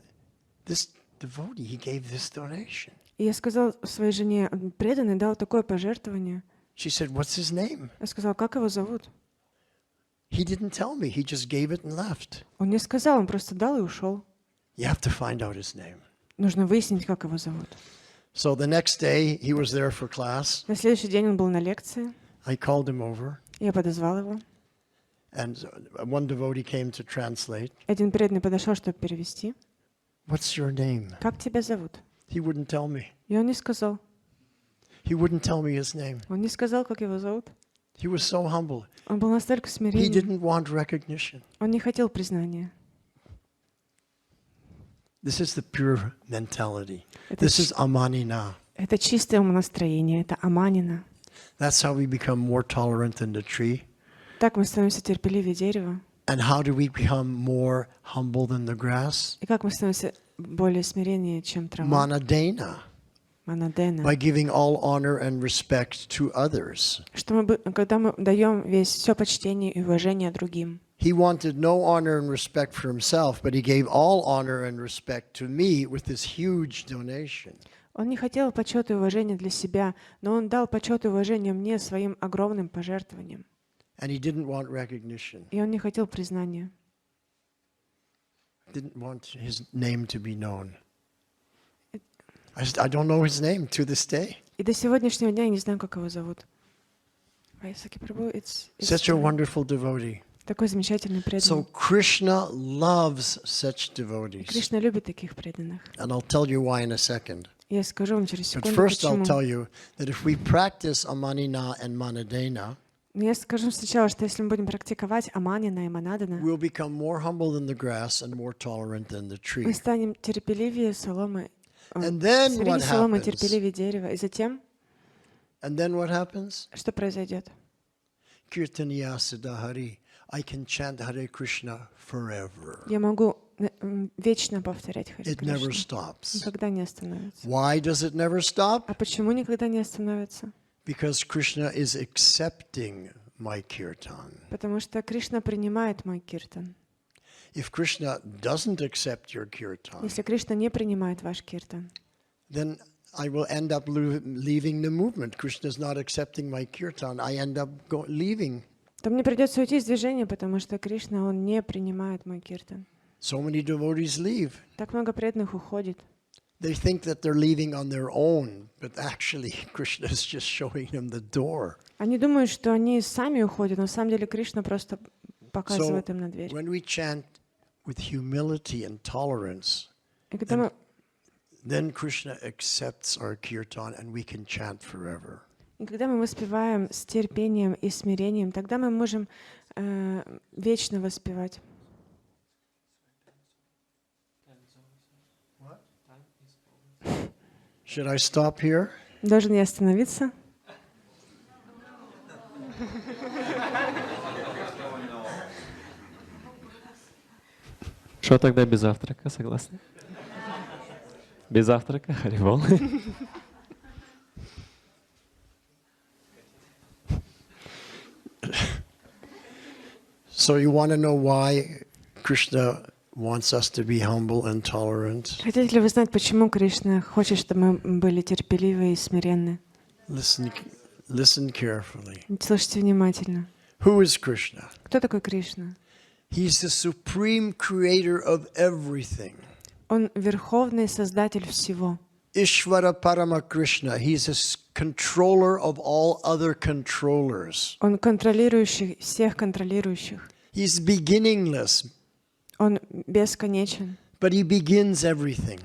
this devotee, he gave this donation. И я сказал своей жене, преданный дал такое пожертвование. She said, what's his name? Я сказал, как его зовут? He didn't tell me. He just gave it and left. Он не сказал, он просто дал и ушел. You have to find out his name. Нужно выяснить, как его зовут. So the next day, he was there for class. На следующий день он был на лекции. I called him over, Я подозвал его. and one devotee came to translate. Один преданный подошел, чтобы перевести. What's your name? Как тебя зовут? He wouldn't tell me. И он не сказал. He wouldn't tell me his name. Он не сказал, как его зовут. He was so humble. Он был настолько He смиренный. didn't want recognition. Он не хотел признания. This is the pure mentality. Это, This is amanina. это чистое умонастроение, это аманина. That's how we become more tolerant than the tree. Так мы становимся терпеливее дерева. And how do we become more humble than the grass? И как мы становимся более смиреннее, чем трава. Manadena. Манадена. By giving all honor and respect to others. Что когда мы даем все почтение и уважение другим. He wanted no honor and respect for himself, but he gave all honor and respect to me with this huge donation. Он не хотел почета и уважения для себя, но он дал почет и уважение мне своим огромным пожертвованием. And he didn't want recognition. И он не хотел признания. Didn't want his name to be known. I don't know his name to this day. И до сегодняшнего дня я не знаю, как его зовут. Ваясаки прабху, Such a wonderful devotee. такой замечательный преданный. So Krishna loves such devotees. Кришна любит таких преданных. And I'll tell you why in a second. Я скажу вам через But секунду, first I'll почему. tell you that if we practice amanina and manadena, Но я скажу сначала, что если мы будем практиковать аманина и манадана, we'll become more humble than the grass and more tolerant than the мы tree. станем терпеливее соломы, And then среди what соломы happens? терпеливее дерева. И затем, And then what happens? что произойдет? Kirtaniya Siddhahari. I can chant Hare Krishna forever. Я могу вечно повторять Харе It never Кришна. stops. Никогда не остановится. Why does it never stop? А почему никогда не остановится? Because Krishna is accepting my kirtan. Потому что Кришна принимает мой киртан. If Krishna doesn't accept your kirtan, Если Кришна не принимает ваш киртан, then I will end up leaving the movement. Krishna is not accepting my kirtan. I end up leaving. то мне придется уйти из движения, потому что Кришна, он не принимает мой киртан. So many devotees leave. Так много преданных уходит. They think that they're leaving on their own, but actually Krishna is just showing them the door. Они думают, что они сами уходят, но на самом деле Кришна просто So показывает им на дверь. when we chant with humility and tolerance, И когда мы, then Krishna accepts our kirtan and we can chant forever. и когда мы воспеваем с терпением и смирением, тогда мы можем вечно воспевать. Should I stop here? Должен я остановиться? Что тогда без завтрака, согласны? Без завтрака, Харибол. So you want to know why Krishna wants us to be humble and tolerant? Хотите ли вы знать, почему Кришна хочет, чтобы мы были терпеливы и смиренны? Listen Listen carefully. Слушайте внимательно. Who is Krishna? Кто такой Кришна? He's the supreme creator of everything. Он верховный создатель всего. Ishvara Parama Krishna. He's a controller of all other controllers. Он контролирующий всех контролирующих. He's beginningless, Он бесконечен. but he begins everything.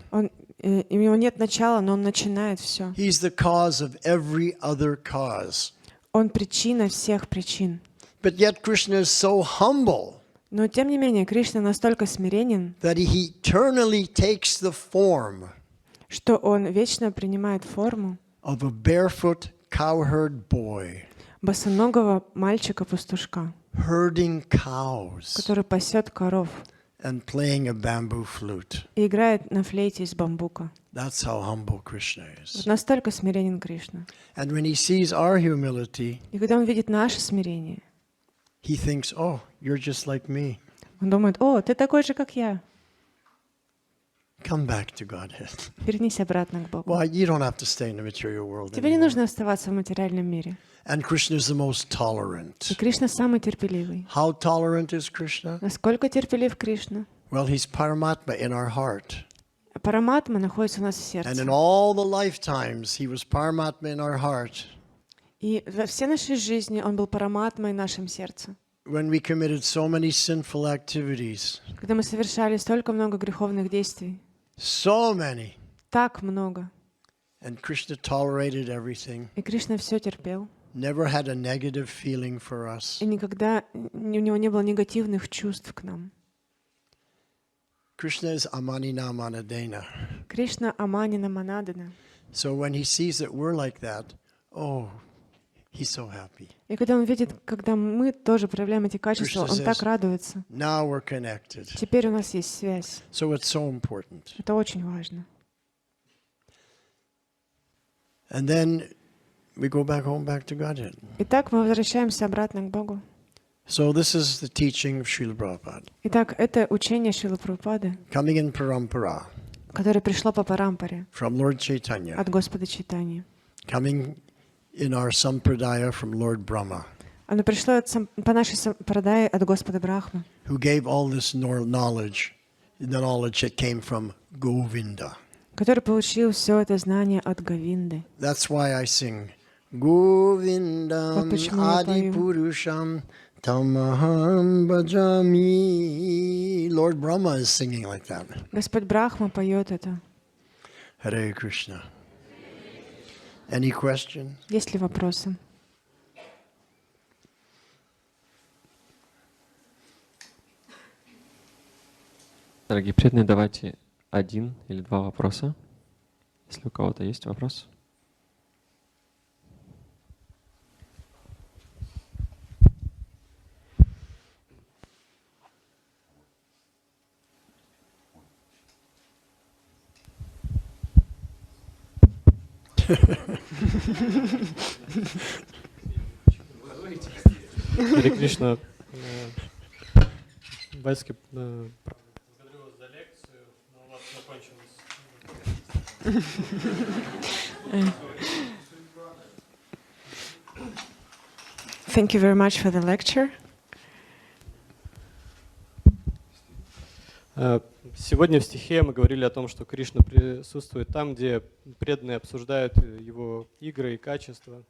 У него нет начала, но он начинает все. He's the cause of every other cause. Он причина всех причин. But yet Krishna is so humble Но тем не менее, Кришна настолько смиренен, that he eternally takes the form что он вечно принимает форму of a barefoot cowherd boy босоногого мальчика-пастушка, herding cows который пасет коров and playing a bamboo flute. и играет на флейте из бамбука. That's how humble Krishna Вот is. настолько смиренен Кришна. And when he sees our humility, И когда он видит наше смирение, he thinks, oh, you're just like me. он думает: «О, ты такой же, как я. Come back to Godhead. Вернись обратно к Богу». Why, you don't have to stay in the material world Тебе не anymore. нужно оставаться в материальном мире. And Krishna is the most И tolerant. Кришна самый терпеливый. How tolerant is Krishna? Насколько терпелив Кришна? Well, he's Paramatma in our heart. Параматма находится у нас в And in сердце. all the lifetimes, he was Paramatma in our heart. И во все нашей жизни он был параматмой в нашем сердце. When we committed so many sinful activities, Когда мы совершали столько много греховных действий, so many, так много, and Krishna tolerated everything, и Кришна все терпел, never had a negative feeling for us. и никогда у него не было негативных чувств к нам. Krishna is Amanina Manadena. Кришна Аманина Манадана. So when he sees that we're like that, oh, he's so happy. И когда он видит, когда мы тоже проявляем эти качества, Кришна он так says, радуется. Now we're connected. Теперь у нас есть связь. So it's so important. Это очень важно. And then we go back home, back to Godhead. Итак, мы возвращаемся обратно к Богу. So this is the teaching of Srila Prabhupada. Итак, это учение Шрилы Прабхупады, Coming in Parampara которое пришло по парампаре from Lord Chaitanya. от Господа Чайтаньи. Coming in our Sampradaya from Lord Brahma, Оно пришло по нашей сампрадае от Господа Брахмы, who gave all this knowledge, the knowledge that came from Govinda. который получил все это знание от Говинды. That's why I sing Govindam Вот почему я пою. Adipurusham Tamaham Bhajami. Lord Brahma is singing like that. Господь Брахма поет это. Hare Krishna. Any question? Есть ли вопросы? Дорогие преданные, давайте один или два вопроса, если у кого-то есть вопрос. Харе Кришна, Вайски, благодарю вас за лекцию, но у вас закончилась. Thank you very much for the lecture. Сегодня в стихе мы говорили о том, что Кришна присутствует там, где преданные обсуждают его игры и качества.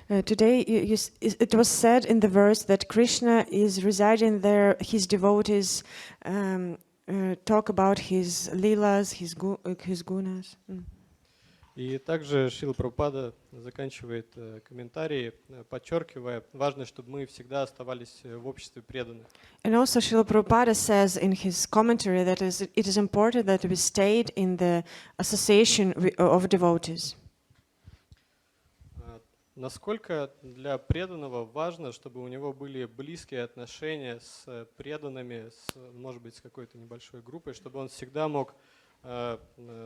Today, it was said in the verse that Krishna is residing there. His devotees talk about his leelas, his gunas. И также Шрила Прабхупада заканчивает комментарии, подчеркивая, важно, чтобы мы всегда оставались в обществе преданных. And also Srila Prabhupada says in his commentary that it is important that we stayed in the association of devotees. Насколько для преданного важно, чтобы у него были близкие отношения с преданными, может быть, с какой-то небольшой группой, чтобы он всегда мог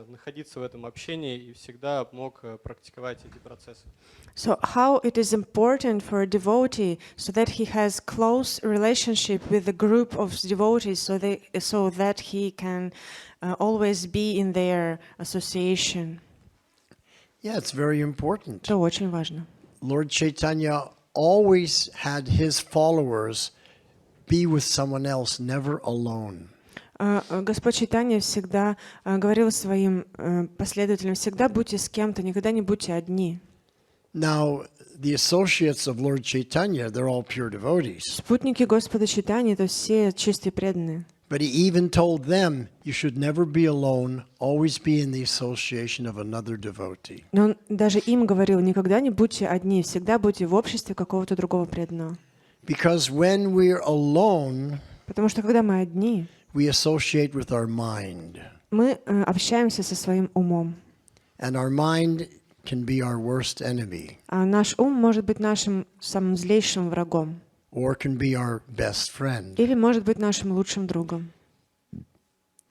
находиться в этом общении и всегда мог практиковать эти процессы. So how it is important for a devotee so that he has close relationship with a group of devotees so that he can always be in their association. Yeah, it's very important. Это очень важно. Lord Chaitanya always had his followers be with someone else, never alone. Господь Чайтанья всегда говорил своим последователям: всегда будьте с кем-то, никогда не будьте одни. Now, the associates of Lord Chaitanya, they're all pure devotees. Спутники Господа Чайтаньи — это все чистые преданные. But he even told them, you should never be alone, always be in the association of another devotee. Но он даже им говорил: никогда не будьте одни, всегда будьте в обществе какого-то другого преданного. Because when we're alone, Потому что когда мы одни, we associate with our mind. мы общаемся со своим умом. And our mind can be our worst enemy, А наш ум может быть нашим самым злейшим врагом. or can be our best friend. Или может быть нашим лучшим другом.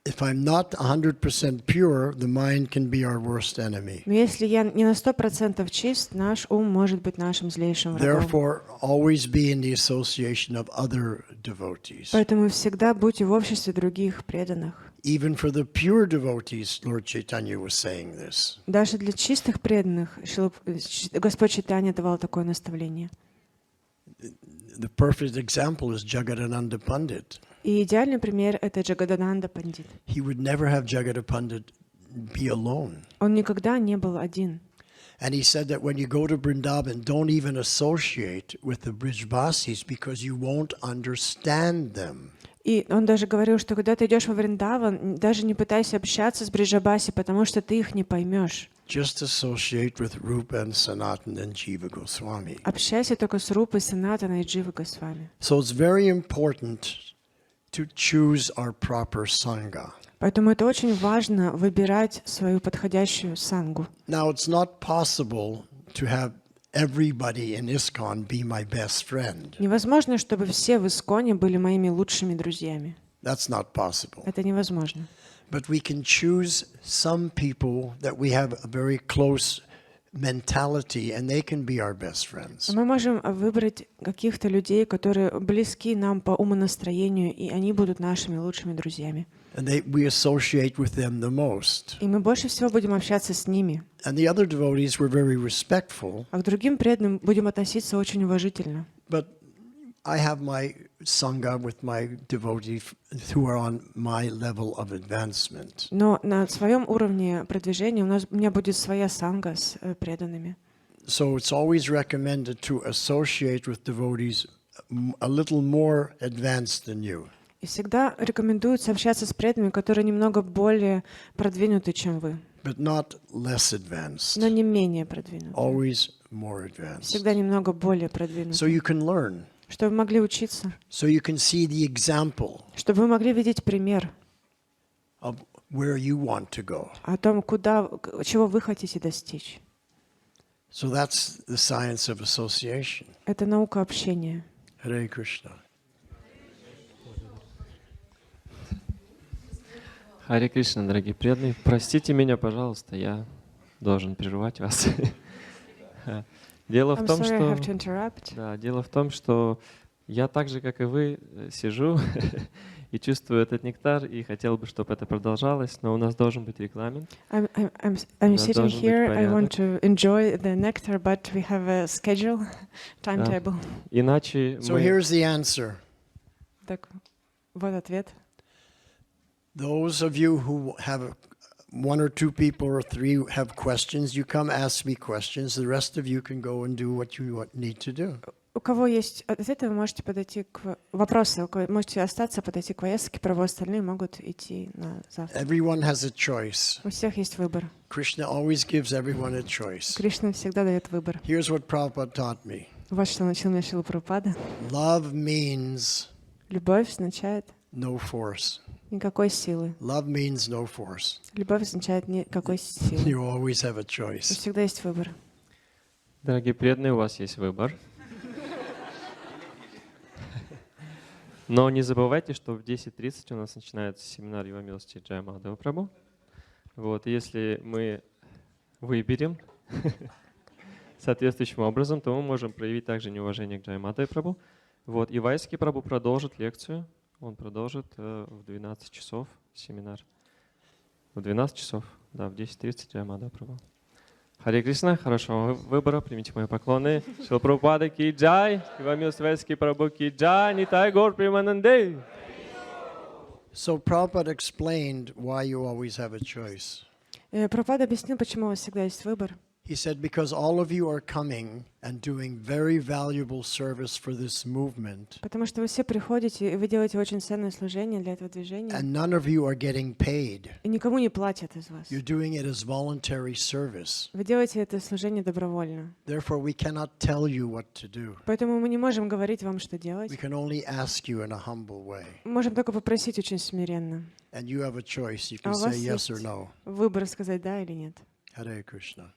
If I'm not 100% pure, the mind can be our worst enemy. Но если я не на 100% чист, наш ум может быть нашим злейшим врагом. Therefore, always be in the association of other devotees. Поэтому всегда будьте в обществе других преданных. Even for the pure devotees, Lord Chaitanya was saying this. Даже для чистых преданных Господь Чайтанья давал такое наставление. The perfect example is Jagadananda Pandit. И идеальный пример — это Джагадананда Пандит. He would never have Jagada Pandit be alone. Он никогда не был один. And he said that when you go to Vrindavan, don't even associate with the Brijbasis because you won't understand them. И он даже говорил, что когда ты идешь во Вриндаван, даже не пытайся общаться с Бриджабаси, потому что ты их не поймешь. Just associate with Rupa and Sanatana and Jiva Goswami. Общайся только с Рупой, Санатаной и Дживой Госвами. So it's very important to choose our proper sangha. Поэтому это очень важно — выбирать свою подходящую сангу. Now, it's not possible to have everybody in ISKCON be my best friend. Невозможно, чтобы все в Исконе были моими лучшими друзьями. That's not possible. Это невозможно. But we can choose some people that we have a very close mentality, and they can be our best friends. Мы можем выбрать каких-то людей, которые близки нам по умонастроению, и они будут нашими лучшими друзьями. And we associate with them the most. И мы больше всего будем общаться с ними. And the other devotees were very respectful, А к другим преданным будем относиться очень уважительно. but I have my sangha with my devotees who are on my level of advancement. Но на своем уровне продвижения у меня будет своя санга с преданными. So it's always recommended to associate with devotees a little more advanced than you. И всегда рекомендуется общаться с преданными, которые немного более продвинуты, чем вы, But not less advanced. но не менее продвинуты. Always more advanced. Всегда немного более продвинуты. So you can learn. Чтобы вы могли учиться, So you can see the example чтобы вы могли видеть пример of where you want to go. о том, чего вы хотите достичь. So that's the science of association. Это наука общения. Hare Krishna. Харе Кришна, дорогие преданные. Простите меня, пожалуйста, я должен прервать вас. Дело в том, I'm sorry, I have to что interrupt. да, дело в том, что я так же, как и вы, сижу и чувствую этот нектар, и хотел бы, чтобы это продолжалось, но у нас должен быть регламент. I'm Да, sitting должен быть here. I want порядок. to enjoy the nectar, but we have a schedule, timetable. Иначе So мы... here's the answer. Так, вот ответ. Those of you who have one or two people or three who have questions, you come ask me questions. The rest of you can go and do what you need to do. У кого есть ответы, вы можете подойти к вопросы, у кого можете остаться, подойти к Ваясаки, право остальные могут идти на завтра. Everyone has a choice. У всех есть выбор. Krishna always gives everyone a choice. Кришна всегда дает выбор. Here's what Prabhupada taught me. Вот что научил меня Шрила Прабхупада. Love means Любовь означает no force. никакой силы. Love means no force. Любовь означает никакой силы. You always have a У choice. всегда есть выбор. Дорогие преданные, у вас есть выбор. Но не забывайте, что в 10:30 у нас начинается семинар Его милости Джая Махадева Прабху. Вот, и если мы выберем соответствующим образом, то мы можем проявить также неуважение к Джая Махадеве Прабху. Вот, и Ваясаки Прабху продолжит лекцию. Он продолжит в 12 часов семинар. В 12 часов, да, в 10:30 Джая Махадева Прабху. Харе Кришна, хорошего выбора, примите мои поклоны. Шрила Прабхупада ки джай, Его милость Ваясаки Прабху ки джай, Нитай Гор Примананде. So Prabhupada explained why you always have a choice. Прабхупада объяснил, почему у вас всегда есть выбор. He said, because all of you are coming and doing very valuable service for this movement, Потому что вы все приходите, и вы делаете очень ценное служение для этого движения, and none of you are getting paid. и никому не платят из вас. You're doing it as voluntary service. Вы делаете это служение добровольно. Therefore, we cannot tell you what to do. Поэтому мы не можем говорить вам, что We делать. can only ask you in a humble way. Мы можем только попросить очень смиренно. And you have a choice. You А can у вас say yes есть or no. выбор сказать да или нет. Hare Krishna.